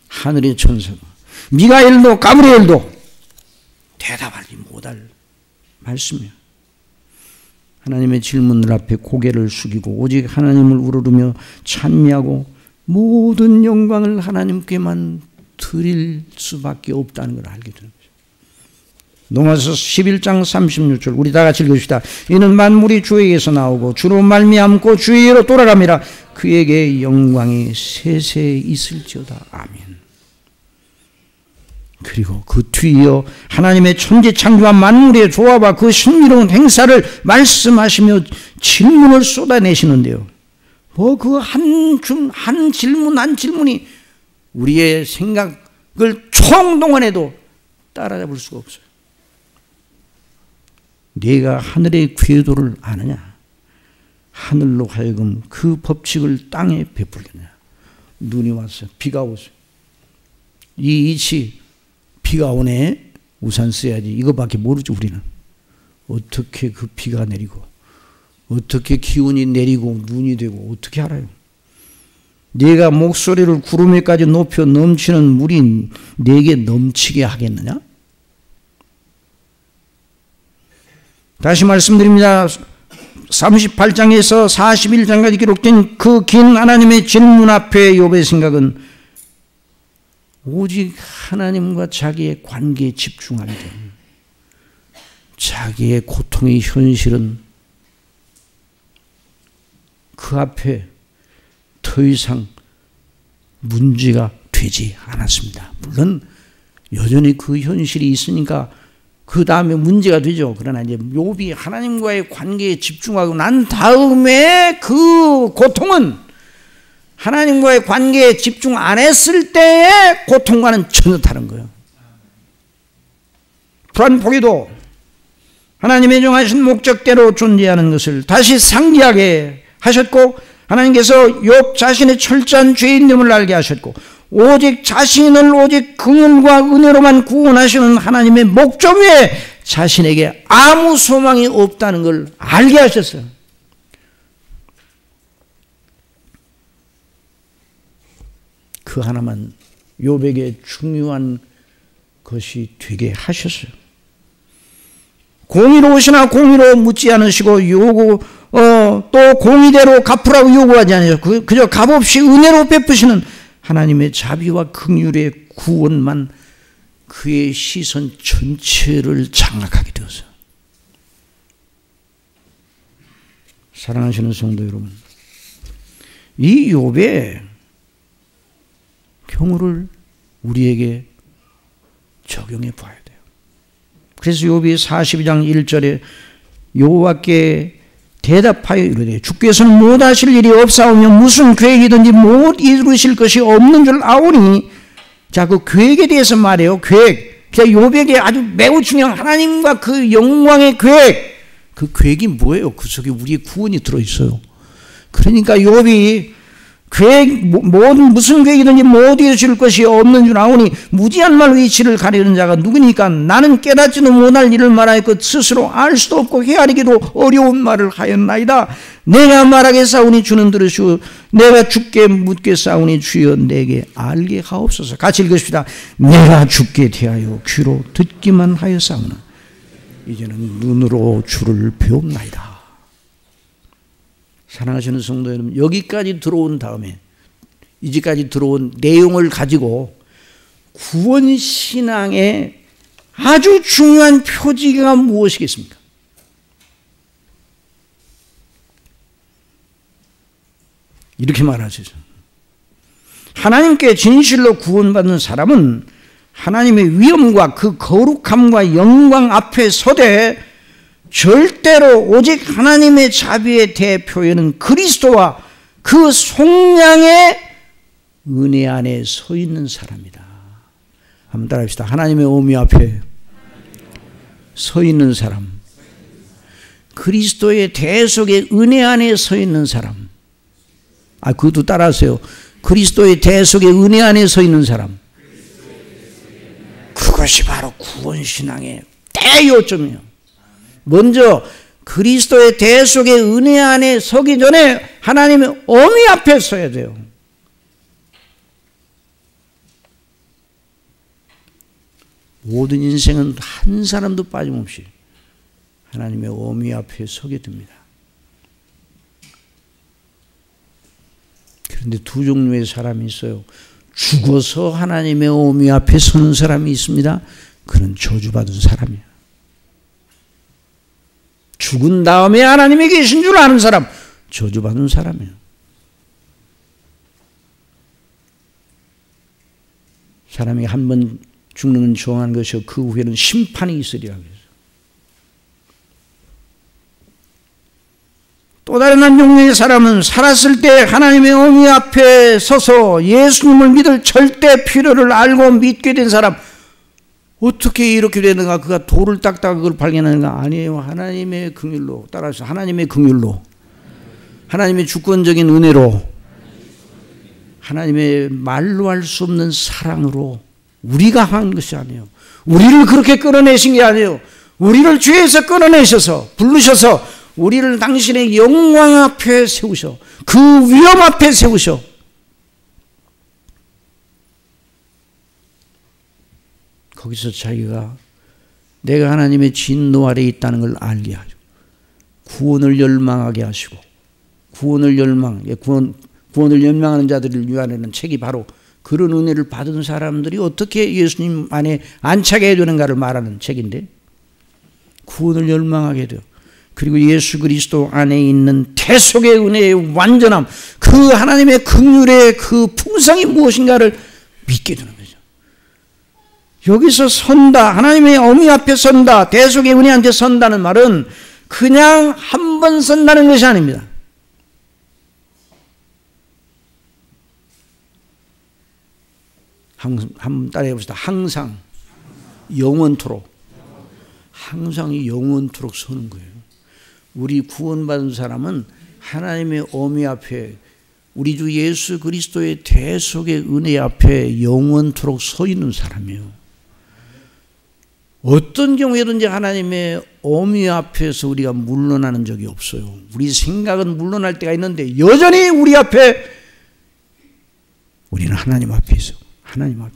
A: 하늘의 천사도 미가엘도 가브리엘도 대답하지 못할 말씀이에요. 하나님의 질문을 앞에 고개를 숙이고 오직 하나님을 우러르며 찬미하고 모든 영광을 하나님께만 드릴 수밖에 없다는 걸 알게 되는 거죠. 로마서 11장 36절 우리 다 같이 읽읍시다. 이는 만물이 주에게서 나오고 주로 말미암고 주에게로 돌아갑니다. 그에게 영광이 세세에 있을지어다. 아멘. 그리고 그 뒤이어 하나님의 천지 창조와 만물의 조화와 그 신비로운 행사를 말씀하시며 질문을 쏟아내시는데요. 그 한 질문이 우리의 생각을 총동원해도 따라잡을 수가 없어요. 네가 하늘의 궤도를 아느냐? 하늘로 하여금 그 법칙을 땅에 베풀겠냐? 눈이 왔어요. 비가 오세요. 이 이치 비가 오네. 우산 써야지. 이거밖에 모르죠 우리는. 어떻게 그 비가 내리고 어떻게 기온이 내리고 눈이 되고 어떻게 알아요? 네가 목소리를 구름 위까지 높여 넘치는 물이 네게 넘치게 하겠느냐? 다시 말씀드립니다. 38장에서 41장까지 기록된 그 긴 하나님의 질문 앞에 욥의 생각은 오직 하나님과 자기의 관계에 집중하게 됩니다. 자기의 고통의 현실은 그 앞에 더 이상 문제가 되지 않았습니다. 물론 여전히 그 현실이 있으니까 그 다음에 문제가 되죠. 그러나 이제 욥이 하나님과의 관계에 집중하고 난 다음에 그 고통은 하나님과의 관계에 집중 안 했을 때의 고통과는 전혀 다른 거예요. 불안포기도 하나님의 정하신 목적대로 존재하는 것을 다시 상기하게 하셨고 하나님께서 욥 자신의 철저한 죄인됨을 알게 하셨고 오직 자신을 오직 긍휼과 은혜로만 구원하시는 하나님의 목적 외에 자신에게 아무 소망이 없다는 걸 알게 하셨어요. 그 하나만 욥에게 중요한 것이 되게 하셨어요. 공의로우시나 공의로 묻지 않으시고 또 공의대로 갚으라고 요구하지 않으셔. 그저 값없이 은혜로 베푸시는 하나님의 자비와 긍휼의 구원만 그의 시선 전체를 장악하게 되었어요. 사랑하시는 성도 여러분, 이 욥의 경우를 우리에게 적용해 봐야 돼요. 그래서 욥이 42장 1절에 여호와께 대답하여 이르되 주께서는 못하실 일이 없사오며 무슨 계획이든지 못 이루실 것이 없는 줄 아오니. 자, 그 계획에 대해서 말해요. 계획. 욥에게 아주 매우 중요한 하나님과 그 영광의 계획. 그 계획이 뭐예요? 그 속에 우리의 구원이 들어있어요. 그러니까 욥이 무슨 계획이든지 모두 이루실 것이 없는 줄 아오니 무지한 말로 이치를 가리는 자가 누구니까? 나는 깨닫지도 못할 일을 말하였고 스스로 알 수도 없고 헤아리기도 어려운 말을 하였나이다. 내가 말하겠사오니 주는 들으시고 내가 주께 묻겠사오니 주여 내게 알게 하옵소서. 같이 읽읍시다. 내가 주께 대하여 귀로 듣기만 하였사오나 이제는 눈으로 주를 배웁나이다. 사랑하시는 성도 여러분, 여기까지 들어온 다음에 이제까지 들어온 내용을 가지고 구원신앙의 아주 중요한 표지가 무엇이겠습니까? 이렇게 말하시죠. 하나님께 진실로 구원받는 사람은 하나님의 위엄과 그 거룩함과 영광 앞에 서되 절대로 오직 하나님의 자비의 대표에는 그리스도와 그 속량의 은혜 안에 서 있는 사람이다. 한번 따라합시다. 하나님의 어미 앞에 서 있는 사람, 그리스도의 대속의 은혜 안에 서 있는 사람. 그것도 따라하세요. 그리스도의 대속의 은혜 안에 서 있는 사람. 그것이 바로 구원신앙의 대요점이에요. 먼저 그리스도의 대속의 은혜 안에 서기 전에 하나님의 어미 앞에 서야 돼요. 모든 인생은 한 사람도 빠짐없이 하나님의 어미 앞에 서게 됩니다. 그런데 두 종류의 사람이 있어요. 죽어서 하나님의 어미 앞에 서는 사람이 있습니다. 그는 저주받은 사람이에요. 죽은 다음에 하나님이 계신 줄 아는 사람, 저주받은 사람이에요. 사람이 한 번 죽는 건 정한 것이요 그 후에는 심판이 있으리라 그래서. 또 다른 한 종류의 사람은 살았을 때 하나님의 어미 앞에 서서 예수님을 믿을 절대 필요를 알고 믿게 된 사람. 어떻게 이렇게 되는가? 그가 돌을 닦다가 그걸 발견하는가? 아니에요. 하나님의 긍휼로, 따라서 하나님의 긍휼로, 하나님의 주권적인 은혜로, 하나님의 말로 할 수 없는 사랑으로 우리가 한 것이 아니에요. 우리를 그렇게 끌어내신 게 아니에요. 우리를 죄에서 끌어내셔서 부르셔서 우리를 당신의 영광 앞에 세우셔, 그 위엄 앞에 세우셔. 거기서 자기가 내가 하나님의 진노 아래 있다는 걸 알게 하죠. 구원을 열망하게 하시고, 구원을 열망하는 자들을 위하는 책이 바로 그런 은혜를 받은 사람들이 어떻게 예수님 안에 안착해야 되는가를 말하는 책인데, 구원을 열망하게 돼요. 그리고 예수 그리스도 안에 있는 대속의 은혜의 완전함, 그 하나님의 긍휼의 그 풍성이 무엇인가를 믿게 되는 거죠. 여기서 선다, 하나님의 어미 앞에 선다, 대속의 은혜한테 선다는 말은 그냥 한 번 선다는 것이 아닙니다. 한번 따라해 봅시다. 항상, 영원토록. 항상 영원토록 서는 거예요. 우리 구원받은 사람은 하나님의 어미 앞에, 우리 주 예수 그리스도의 대속의 은혜 앞에 영원토록 서 있는 사람이에요. 어떤 경우에든지 하나님의 어미 앞에서 우리가 물러나는 적이 없어요. 우리 생각은 물러날 때가 있는데 여전히 우리 앞에, 우리는 하나님 앞에 있어요. 하나님 앞에.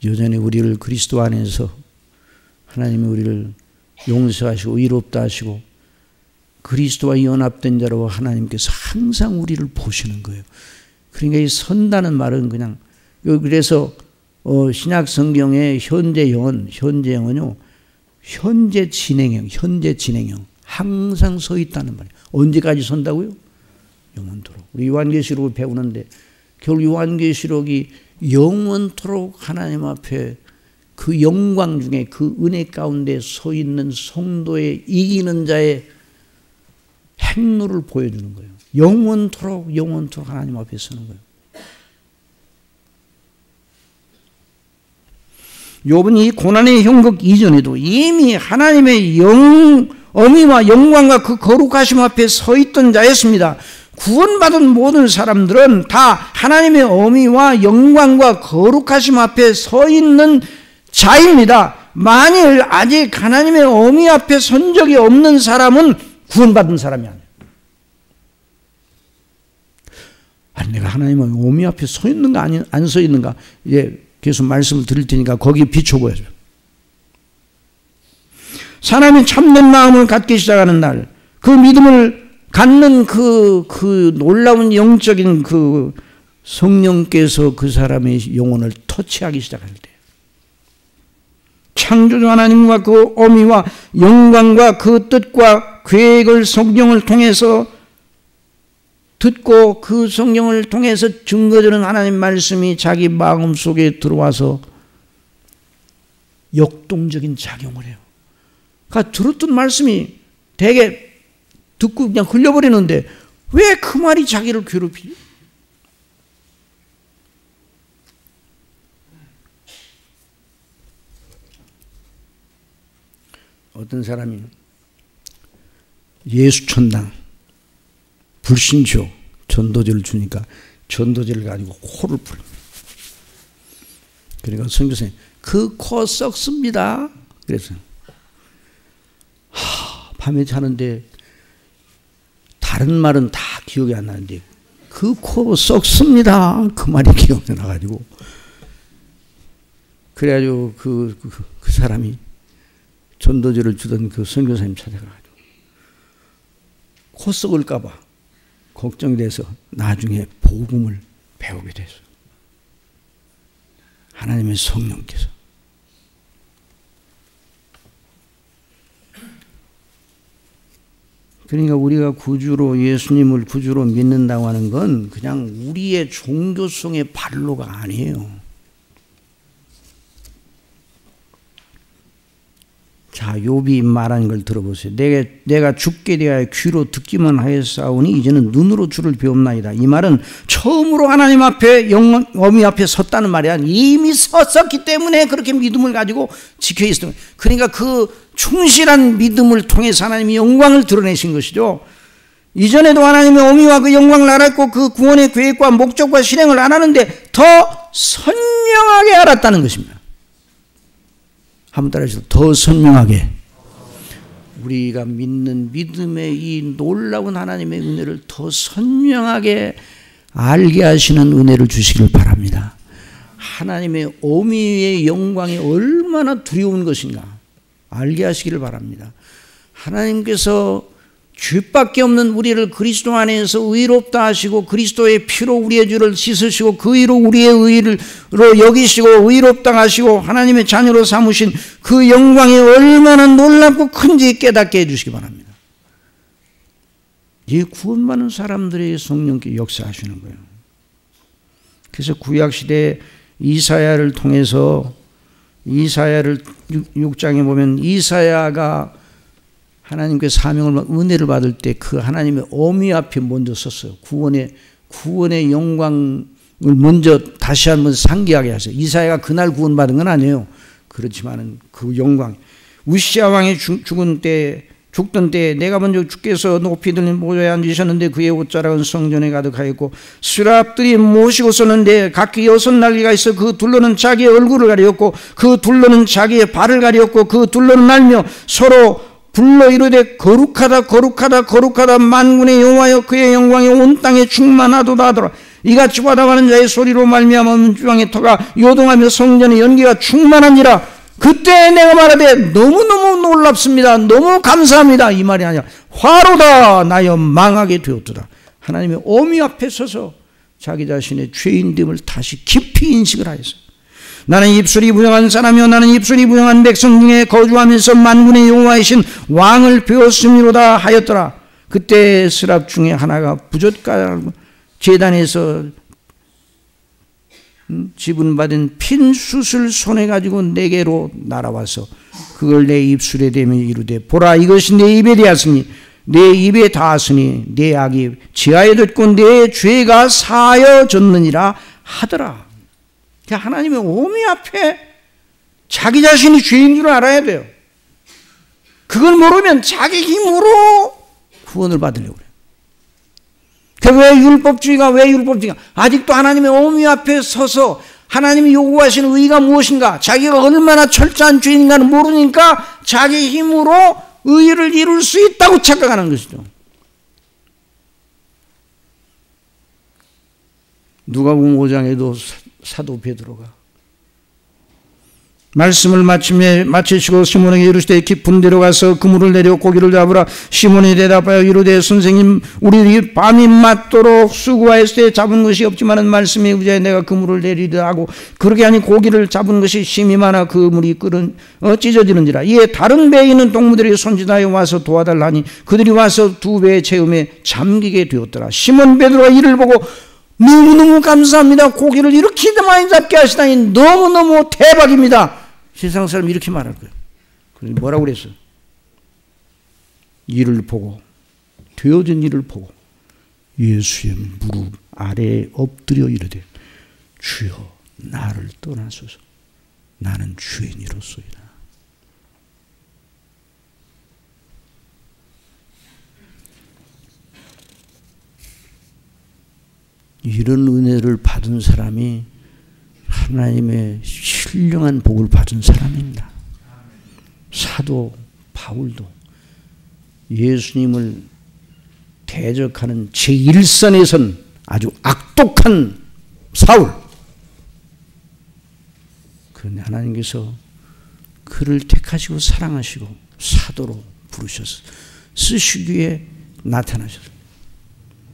A: 여전히 우리를 그리스도 안에서 하나님이 우리를 용서하시고 의롭다 하시고 그리스도와 연합된 자로 하나님께서 항상 우리를 보시는 거예요. 그러니까 이 선다는 말은 그냥, 그래서 신약 성경의 현재형은요, 현재 진행형, 항상 서 있다는 말이에요. 언제까지 선다고요? 영원토록. 우리 요한계시록을 배우는데 결국 요한계시록이 영원토록 하나님 앞에 그 영광 중에 그 은혜 가운데 서 있는 성도의 이기는 자의 행로를 보여주는 거예요. 영원토록 하나님 앞에 서는 거예요. 욥은 이 고난의 형국 이전에도 이미 하나님의 어미와 영광과 그 거룩하심 앞에 서 있던 자였습니다. 구원받은 모든 사람들은 다 하나님의 어미와 영광과 거룩하심 앞에 서 있는 자입니다. 만일 아직 하나님의 어미 앞에 선 적이 없는 사람은 구원받은 사람이 아니에요. 아니, 내가 하나님의 어미 앞에 서 있는가 안 서 있는가, 이제 계속 말씀을 드릴 테니까 거기에 비춰보야죠. 사람이 참된 마음을 갖기 시작하는 날, 그 믿음을 갖는 그 놀라운 영적인 그 성령께서 그 사람의 영혼을 터치하기 시작할 때, 창조주 하나님과 그 어미와 영광과 그 뜻과 계획을 성경을 통해서 듣고 그 성경을 통해서 증거되는 하나님 말씀이 자기 마음속에 들어와서 역동적인 작용을 해요. 그러니까 들었던 말씀이 되게 듣고 그냥 흘려버리는데 왜 그 말이 자기를 괴롭히지? 어떤 사람이 예수천당 불신조 전도제를 주니까 전도제를 가지고 코를 풀립니다. 그러니까 선교사님, 그 코 썩습니다. 그래서 밤에 자는데 다른 말은 다 기억이 안 나는데 그 코 썩습니다. 그 말이 기억이 나가지고, 그래가지고 그 사람이 전도제를 주던 그 선교사님 찾아가가지고 코 썩을까봐 걱정이 돼서 나중에 복음을 배우게 됐어요. 하나님의 성령께서. 그러니까 우리가 구주로, 예수님을 구주로 믿는다고 하는 건 그냥 우리의 종교성의 발로가 아니에요. 자, 욥이 말한 걸 들어보세요. 내가 죽게 되어 귀로 듣기만 하였사오니 이제는 눈으로 주를 배움나이다. 이 말은 처음으로 하나님 앞에 어미 앞에 섰다는 말이 아니라 이미 섰었기 때문에 그렇게 믿음을 가지고 지켜 있었던 거예요. 그러니까 그 충실한 믿음을 통해서 하나님이 영광을 드러내신 것이죠. 이전에도 하나님의 어미와 그 영광을 알았고 그 구원의 계획과 목적과 실행을 알았는데 더 선명하게 알았다는 것입니다. 한번 따라해주세요. 더 선명하게. 우리가 믿는 믿음의 이 놀라운 하나님의 은혜를 더 선명하게 알게 하시는 은혜를 주시길 바랍니다. 하나님의 어미의 영광이 얼마나 두려운 것인가 알게 하시기를 바랍니다. 하나님께서 죄밖에 없는 우리를 그리스도 안에서 의롭다 하시고 그리스도의 피로 우리의 죄를 씻으시고 그 의로 우리의 의로 여기시고 의롭다 하시고 하나님의 자녀로 삼으신 그 영광이 얼마나 놀랍고 큰지 깨닫게 해주시기 바랍니다. 이 구원받는 사람들의 성령께 역사하시는 거예요. 그래서 구약시대 이사야를 통해서 이사야를 6장에 보면 이사야가 하나님께 사명을, 은혜를 받을 때 그 하나님의 어미 앞에 먼저 섰어요. 구원의 영광을 먼저 다시 한번 상기하게 하세요. 이사야가 그날 구원받은 건 아니에요. 그렇지만은 그 영광. 우시아 왕이 죽던 때 내가 먼저 주께서 높이 들린 보좌에 앉으셨는데 그의 옷자락은 성전에 가득하였고 수랍들이 모시고 섰는데 각기 6날개가 있어 그 둘러는 자기의 얼굴을 가리었고 그 둘러는 자기의 발을 가리었고 그 둘러는 날며 서로 불러 이르되 거룩하다 거룩하다 거룩하다 만군의 여호와여 그의 영광이 온 땅에 충만하도다 하더라. 이같이 받아가는 자의 소리로 말미암아 문주왕의 터가 요동하며 성전의 연기가 충만하니라. 그때 내가 말하되 너무너무 놀랍습니다. 너무 감사합니다. 이 말이 아니라 화로다 나여 망하게 되었도다. 하나님의 어미 앞에 서서 자기 자신의 죄인됨을 다시 깊이 인식을 하였어요. 나는 입술이 부정한 사람이요 나는 입술이 부정한 백성 중에 거주하면서 만군의 여호와이신 왕을 배웠음이로다 하였더라. 그때 스랍 중에 하나가 부젓가 제단에서 지분받은 핀 숯을 손에 가지고 내게로 날아와서 그걸 내 입술에 대며 이르되 보라 이것이 내 입에 대하였으니 내 입에 닿았으니 내 악이 지하에 덮고 내 죄가 사하여졌느니라 하더라. 하나님의 어미 앞에 자기 자신이 죄인 줄 알아야 돼요. 그걸 모르면 자기 힘으로 구원을 받으려고 그래요. 왜 율법주의가 아직도 하나님의 어미 앞에 서서 하나님이 요구하시는 의의가 무엇인가, 자기가 얼마나 철저한 죄인인가는 모르니까 자기 힘으로 의의를 이룰 수 있다고 착각하는 것이죠. 누가복음 5장에도 사도 베드로가 말씀을 마치시고 시몬에게 이르시되 깊은 데로 가서 그물을 내려 고기를 잡으라. 시몬이 대답하여 이르되 선생님, 우리 밤이 맞도록 수고하였을 때 잡은 것이 없지만은 말씀에 의지하여 내가 그물을 내리려 하고, 그렇게 하니 고기를 잡은 것이 심히 많아 그물이 찢어지는지라. 이에 다른 배에 있는 동무들이 손짓하여 와서 도와달라니 그들이 와서 두 배의 체험에 잠기게 되었더라. 시몬 베드로가 이를 보고 너무너무 감사합니다. 고기를 이렇게 많이 잡게 하시다니 너무너무 대박입니다. 세상 사람이 이렇게 말할 거예요. 그래서 뭐라고 그랬어? 이를 보고, 되어진 일을 보고 예수의 무릎 아래에 엎드려 이르되 주여 나를 떠나소서, 나는 죄인이로소이다. 이런 은혜를 받은 사람이 하나님의 신령한 복을 받은 사람입니다. 사도 바울도 예수님을 대적하는 제1선에 선 아주 악독한 사울, 그런데 하나님께서 그를 택하시고 사랑하시고 사도로 부르셔서 쓰시기에 나타나셨습니다.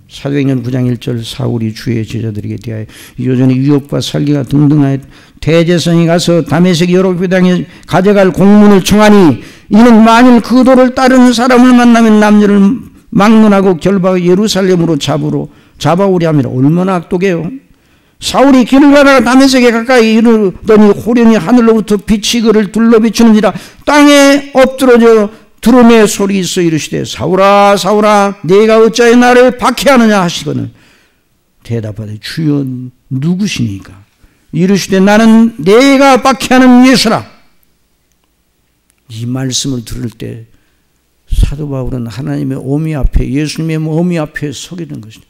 A: 사도행전 9장 1절 사울이 주의 제자들에게 대하여 여전히 유혹과 살기가 등등하여 대제사장이 가서 다메섹 여러 회당에 가져갈 공문을 청하니, 이는 만일 그 도를 따르는 사람을 만나면 남녀를 막론하고 결박하여 예루살렘으로 잡아오려 함이라. 얼마나 악독해요. 사울이 길을 가다가 다메섹에 가까이 이르더니 호련히 하늘로부터 빛이 그를 둘러비추는지라. 땅에 엎드러져 두루매 소리 있어 이르시되 사울아 사울아 네가 어찌하여 나를 박해하느냐 하시거늘 대답하되 주여 누구시니까? 이르시되 나는 네가 박해하는 예수라. 이 말씀을 들을 때 사도 바울은 하나님의 어미 앞에, 예수님의 어미 앞에 서게 된 것이죠.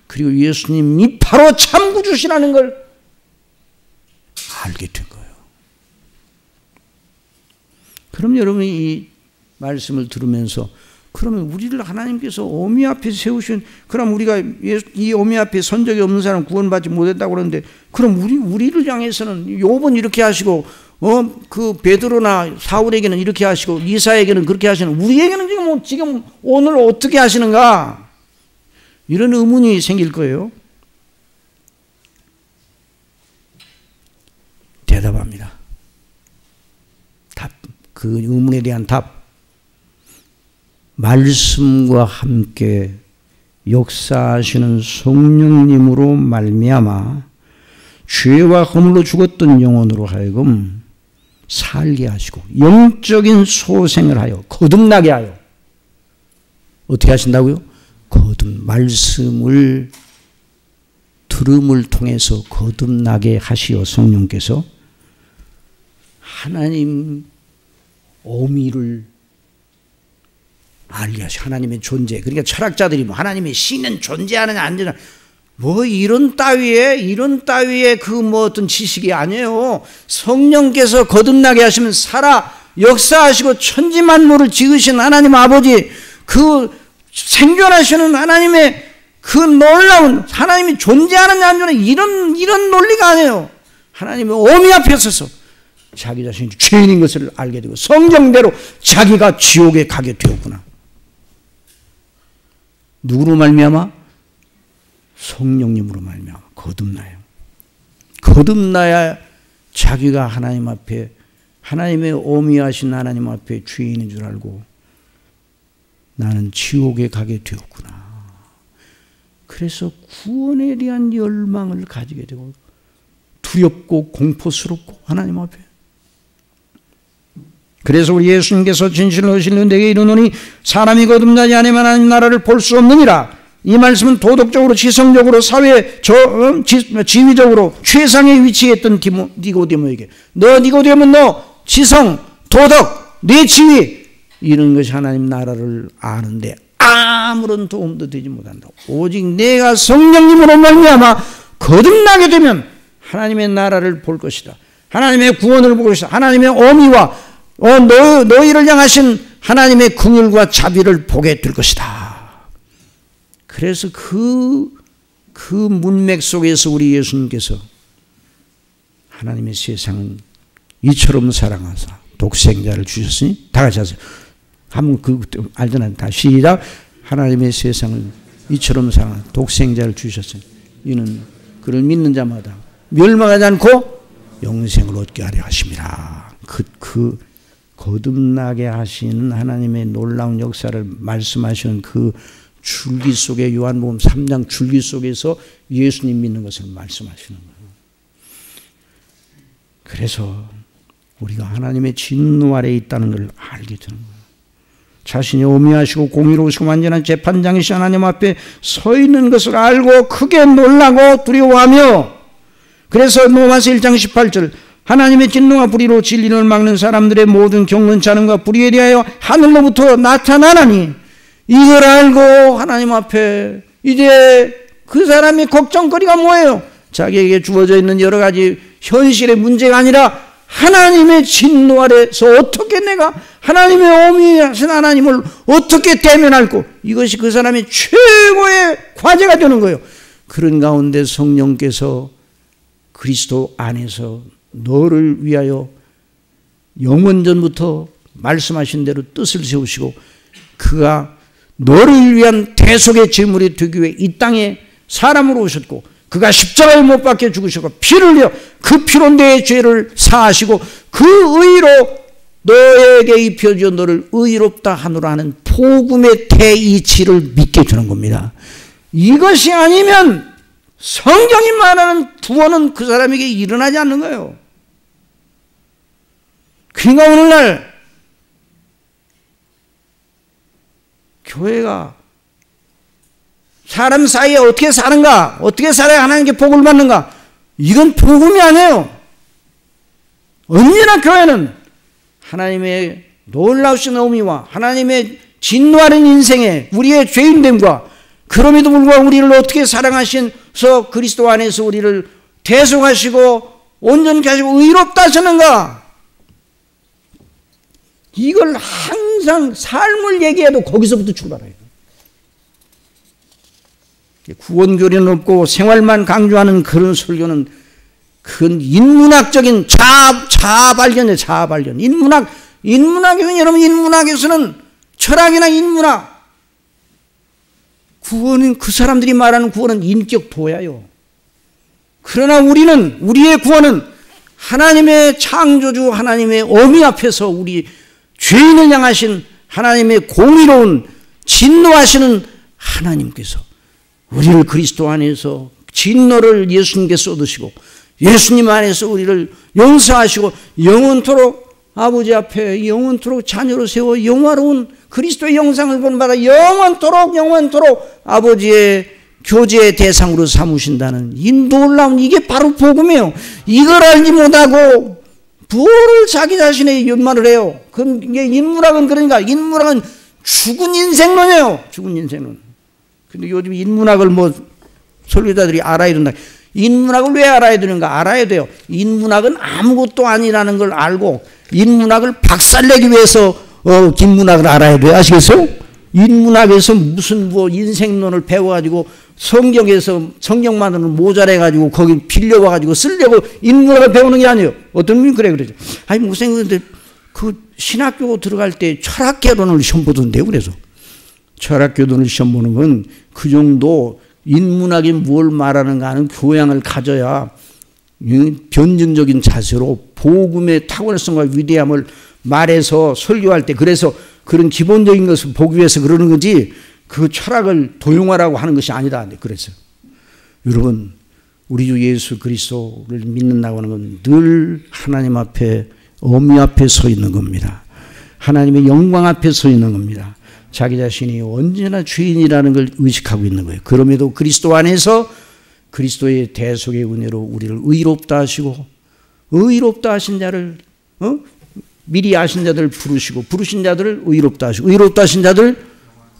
A: 그리고 예수님이 바로 참구주시라는 걸 알게 된 거예요. 그럼 여러분이 이 말씀을 들으면서, 그러면 우리를 하나님께서 어미 앞에 세우신, 그럼 우리가 이 어미 앞에 선 적이 없는 사람 구원받지 못했다고 그러는데, 그럼 우리를 향해서는 욥은 이렇게 하시고 그 베드로나 사울에게는 이렇게 하시고 이사에게는 그렇게 하시는, 우리에게는 지금 오늘 어떻게 하시는가? 이런 의문이 생길 거예요. 대답합니다. 답, 그 의문에 대한 답. 말씀과 함께 역사하시는 성령님으로 말미암아 죄와 허물로 죽었던 영혼으로 하여금 살게 하시고 영적인 소생을 하여 거듭나게 하여, 어떻게 하신다고요? 말씀을 들음을 통해서 거듭나게 하시어 성령께서 하나님 어미를 알게 하시, 하나님의 존재. 그러니까 철학자들이 뭐 하나님의 신은 존재하느냐 안 되느냐 뭐 이런 따위의 그 뭐 어떤 지식이 아니에요. 성령께서 거듭나게 하시면 살아 역사하시고 천지만물을 지으신 하나님 아버지, 그 생존하시는 하나님의 그 놀라운, 하나님이 존재하느냐 안 되느냐 이런 논리가 아니에요. 하나님의 어미 앞에 서서 자기 자신이 죄인인 것을 알게 되고 성경대로 자기가 지옥에 가게 되었구나. 누구로 말미암아? 성령님으로 말미암아 거듭나요. 거듭나야 자기가 하나님 앞에, 하나님의 어미하신 하나님 앞에 죄인인 줄 알고 나는 지옥에 가게 되었구나. 그래서 구원에 대한 열망을 가지게 되고 두렵고 공포스럽고 하나님 앞에. 그래서 우리 예수님께서 진실로 의실로 내게 이르노니 사람이 거듭나지 않으면 하나님 나라를 볼 수 없느니라. 이 말씀은 도덕적으로, 지성적으로, 사회 지위적으로 최상에 위치했던 니고데모에게, 너 니고데모, 너 지성, 도덕, 내 지위 이런 것이 하나님 나라를 아는데 아무런 도움도 되지 못한다. 오직 내가 성령님으로 말미암아 거듭나게 되면 하나님의 나라를 볼 것이다. 하나님의 구원을 볼 것이다. 하나님의 어미와 너희를 향하신 하나님의 긍휼과 자비를 보게 될 것이다. 그래서 그 문맥 속에서 우리 예수님께서 하나님의 세상은 이처럼 사랑하사 독생자를 주셨으니, 다 같이 하세요. 한번 알잖아요. 다 시작. 하나님의 세상을 이처럼 사랑하사 독생자를 주셨으니 이는 그를 믿는 자마다 멸망하지 않고 영생을 얻게 하려 하심이라. 그 거듭나게 하시는 하나님의 놀라운 역사를 말씀하시는 그 줄기 속에, 요한복음 3장 줄기 속에서 예수님 믿는 것을 말씀하시는 거예요. 그래서 우리가 하나님의 진노 아래에 있다는 걸 알게 되는 거예요. 자신이 오미하시고 공의로우시고 완전한 재판장이신 하나님 앞에 서 있는 것을 알고 크게 놀라고 두려워하며, 그래서 로마서 1장 18절 하나님의 진노와 불의로 진리를 막는 사람들의 모든 경건치 않음과 불의에 대하여 하늘로부터 나타나나니, 이걸 알고 하나님 앞에 이제 그 사람의 걱정거리가 뭐예요? 자기에게 주어져 있는 여러 가지 현실의 문제가 아니라 하나님의 진노 아래서 어떻게 내가 하나님의 어미하신 하나님을 어떻게 대면할고, 이것이 그 사람의 최고의 과제가 되는 거예요. 그런 가운데 성령께서 그리스도 안에서 너를 위하여 영원전부터 말씀하신 대로 뜻을 세우시고, 그가 너를 위한 대속의 제물이 되기 위해 이 땅에 사람으로 오셨고, 그가 십자가에 못 박혀 죽으셨고 피를 흘려 그 피로 내 죄를 사하시고 그 의로 너에게 입혀져 너를 의롭다 하노라 하는 복음의 대이치를 믿게 주는 겁니다. 이것이 아니면 성경이 말하는 구원은 그 사람에게 일어나지 않는 거예요. 그러니까 오늘날 교회가 사람 사이에 어떻게 사는가, 어떻게 살아야 하나님께 복을 받는가, 이건 복음이 아니에요. 언제나 교회는 하나님의 놀라우신 어미와 하나님의 진노하는 인생에 우리의 죄인됨과, 그럼에도 불구하고 우리를 어떻게 사랑하셔서 그리스도 안에서 우리를 대속하시고 온전케 하시고 의롭다 하시는가, 이걸 항상 삶을 얘기해도 거기서부터 출발해요. 구원교리는 없고 생활만 강조하는 그런 설교는 그건 인문학적인 자아발견이에요. 자아발견. 인문학에서는, 여러분, 인문학에서는 철학이나 인문학, 구원은, 그 사람들이 말하는 구원은 인격 도야요. 그러나 우리의 구원은 하나님의 창조주 하나님의 어미 앞에서 우리 죄인을 향하신 하나님의 공의로운 진노하시는 하나님께서 우리를 그리스도 안에서 진노를 예수님께서 얻으시고 예수님 안에서 우리를 용서하시고 영원토록 아버지 앞에 영원토록 자녀로 세워 영화로운 그리스도의 영상을 본받아 영원토록 아버지의 교제의 대상으로 삼으신다는 이 놀라운, 이게 바로 복음이에요. 이걸 알지 못하고 뭐를 자기 자신의 연말을 해요. 이게 인문학은, 그러니까 인문학은 죽은 인생론이에요. 죽은 인생론. 근데 요즘 인문학을 설교자들이 알아야 된다. 인문학을 왜 알아야 되는가? 알아야 돼요. 인문학은 아무것도 아니라는 걸 알고 인문학을 박살내기 위해서 김문학을 알아야 돼요. 아시겠어요? 인문학에서 무슨 인생론을 배워가지고 성경만으로는 모자라가지고 거기 빌려와가지고 쓰려고 인문학을 배우는 게 아니에요. 어떤 분이 그러죠. 아니, 무슨, 그 신학교 들어갈 때 철학개론을 시험 보던데요. 그래서. 철학교론을 시험 보는 건 그 정도 인문학이 뭘 말하는가 하는 교양을 가져야 변증적인 자세로 복음의 탁월성과 위대함을 말해서 설교할 때, 그래서 그런 기본적인 것을 보기 위해서 그러는 거지, 그 철학을 도용하라고 하는 것이 아니다. 그래서 여러분, 우리 주 예수 그리스도를 믿는다고 하는 건 늘 하나님 앞에, 어미 앞에 서 있는 겁니다. 하나님의 영광 앞에 서 있는 겁니다. 자기 자신이 언제나 죄인이라는 걸 의식하고 있는 거예요. 그럼에도 그리스도 안에서 그리스도의 대속의 은혜로 우리를 의롭다 하시고, 의롭다 하신 자를 미리 아신 자들 부르시고 부르신 자들을 의롭다 하시고 의롭다 하신 자들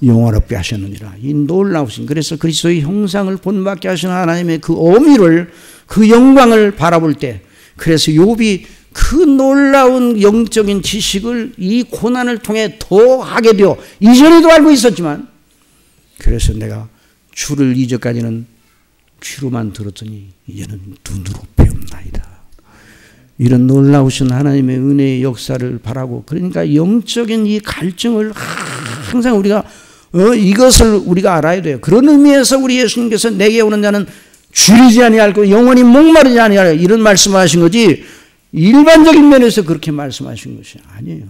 A: 영화롭게 하셨느니라. 이 놀라우신, 그래서 그리스도의 형상을 본받게 하시는 하나님의 그 어미를, 그 영광을 바라볼 때, 그래서 욥이 그 놀라운 영적인 지식을 이 고난을 통해 더 하게 되어, 이전에도 알고 있었지만, 그래서 내가 주를 이전까지는 귀로만 들었더니 이제는 눈으로 배움나이다. 이런 놀라우신 하나님의 은혜의 역사를 바라고, 그러니까 영적인 이 갈증을 항상 우리가 이것을 우리가 알아야 돼요. 그런 의미에서 우리 예수님께서 내게 오는 자는 줄이지 아니하고 영원히 목마르지 아니하리라 이런 말씀하신 거지, 일반적인 면에서 그렇게 말씀하신 것이 아니에요.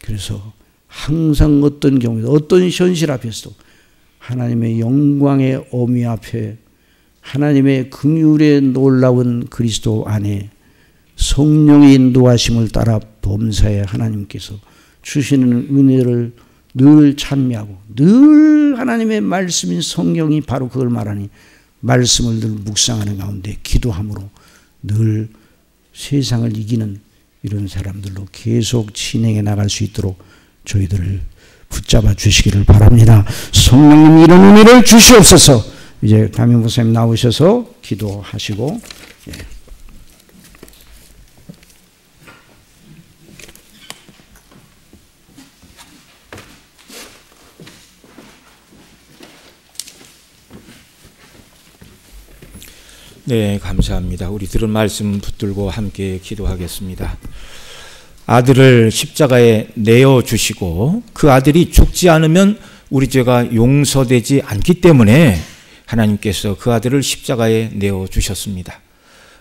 A: 그래서 항상 어떤 경우에도 어떤 현실 앞에서도 하나님의 영광의 어미 앞에, 하나님의 긍휼의 놀라운 그리스도 안에 성령의 인도하심을 따라 범사에 하나님께서 주시는 은혜를 늘 찬미하고, 늘 하나님의 말씀인 성경이 바로 그걸 말하니 말씀을 늘 묵상하는 가운데 기도함으로 늘 세상을 이기는 이런 사람들로 계속 진행해 나갈 수 있도록 저희들을 붙잡아 주시기를 바랍니다. 성령님 이런 은혜를 주시옵소서. 이제 담임 목사님 나오셔서 기도하시고,
B: 네, 감사합니다. 우리 들은 말씀 붙들고 함께 기도하겠습니다. 아들을 십자가에 내어주시고 그 아들이 죽지 않으면 우리 죄가 용서되지 않기 때문에 하나님께서 그 아들을 십자가에 내어주셨습니다.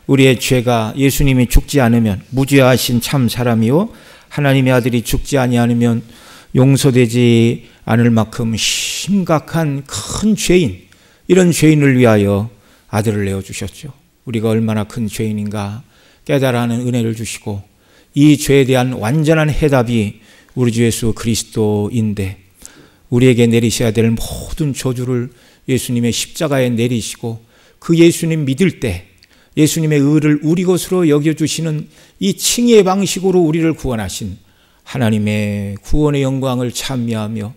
B: 우리의 죄가 예수님이 죽지 않으면 무죄하신 참 사람이요 하나님의 아들이 죽지 아니하면 용서되지 않을 만큼 심각한 큰 죄인, 이런 죄인을 위하여 아들을 내어주셨죠. 우리가 얼마나 큰 죄인인가 깨달아하는 은혜를 주시고, 이 죄에 대한 완전한 해답이 우리 주 예수 그리스도인데, 우리에게 내리셔야 될 모든 저주를 예수님의 십자가에 내리시고, 그 예수님 믿을 때 예수님의 의를 우리 것으로 여겨주시는 이 칭의의 방식으로 우리를 구원하신 하나님의 구원의 영광을 찬미하며,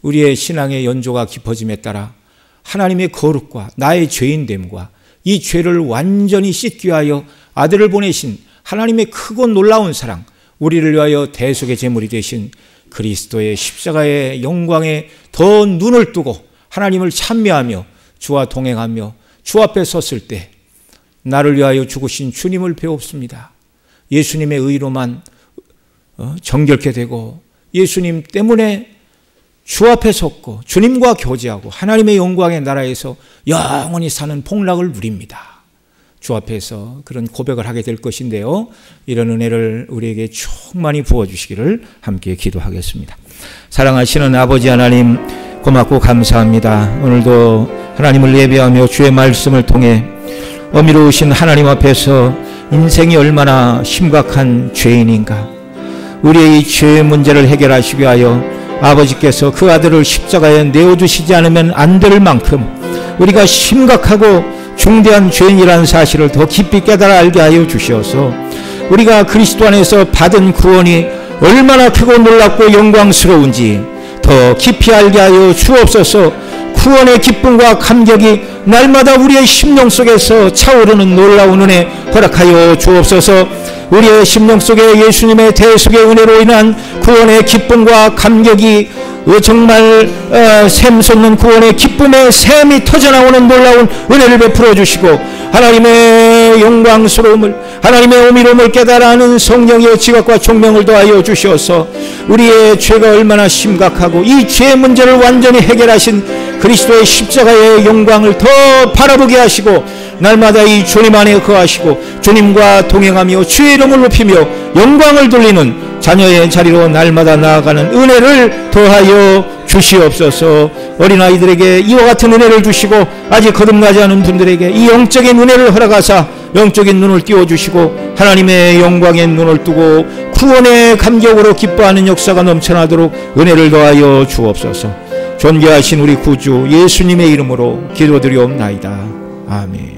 B: 우리의 신앙의 연조가 깊어짐에 따라 하나님의 거룩과 나의 죄인됨과 이 죄를 완전히 씻기 위하여 아들을 보내신 하나님의 크고 놀라운 사랑, 우리를 위하여 대속의 제물이 되신 그리스도의 십자가의 영광에 더 눈을 뜨고 하나님을 찬미하며 주와 동행하며 주 앞에 섰을 때 나를 위하여 죽으신 주님을 배웁습니다. 예수님의 의로만 정결케 되고 예수님 때문에 주 앞에 섰고 주님과 교제하고 하나님의 영광의 나라에서 영원히 사는 복락을 누립니다. 주 앞에서 그런 고백을 하게 될 것인데요, 이런 은혜를 우리에게 충만히 부어주시기를 함께 기도하겠습니다. 사랑하시는 아버지 하나님, 고맙고 감사합니다. 오늘도 하나님을 예배하며 주의 말씀을 통해 어미로우신 하나님 앞에서 인생이 얼마나 심각한 죄인인가, 우리의 이 죄의 문제를 해결하시기 위하여 아버지께서 그 아들을 십자가에 내어주시지 않으면 안 될 만큼 우리가 심각하고 중대한 죄인이라는 사실을 더 깊이 깨달아 알게 하여 주시어서 우리가 그리스도 안에서 받은 구원이 얼마나 크고 놀랍고 영광스러운지 더 깊이 알게 하여 주옵소서. 구원의 기쁨과 감격이 날마다 우리의 심령 속에서 차오르는 놀라운 은혜 허락하여 주옵소서. 우리의 심령 속에 예수님의 대속의 은혜로 인한 구원의 기쁨과 감격이 정말 샘솟는 구원의 기쁨의 샘이 터져나오는 놀라운 은혜를 베풀어 주시고, 하나님의 영광스러움을, 하나님의 오미로움을 깨달아 하는 성령의 지각과 총명을 더하여 주시어서 우리의 죄가 얼마나 심각하고 이 죄의 문제를 완전히 해결하신 그리스도의 십자가의 영광을 더 바라보게 하시고, 날마다 이 주님 안에 거하시고 주님과 동행하며 주의 이름을 높이며 영광을 돌리는 자녀의 자리로 날마다 나아가는 은혜를 더하여 주시옵소서. 어린아이들에게 이와 같은 은혜를 주시고, 아직 거듭나지 않은 분들에게 이 영적인 은혜를 허락하사 영적인 눈을 띄워주시고 하나님의 영광의 눈을 뜨고 구원의 감격으로 기뻐하는 역사가 넘쳐나도록 은혜를 더하여 주옵소서. 존귀하신 우리 구주 예수님의 이름으로 기도드리옵나이다. 아멘.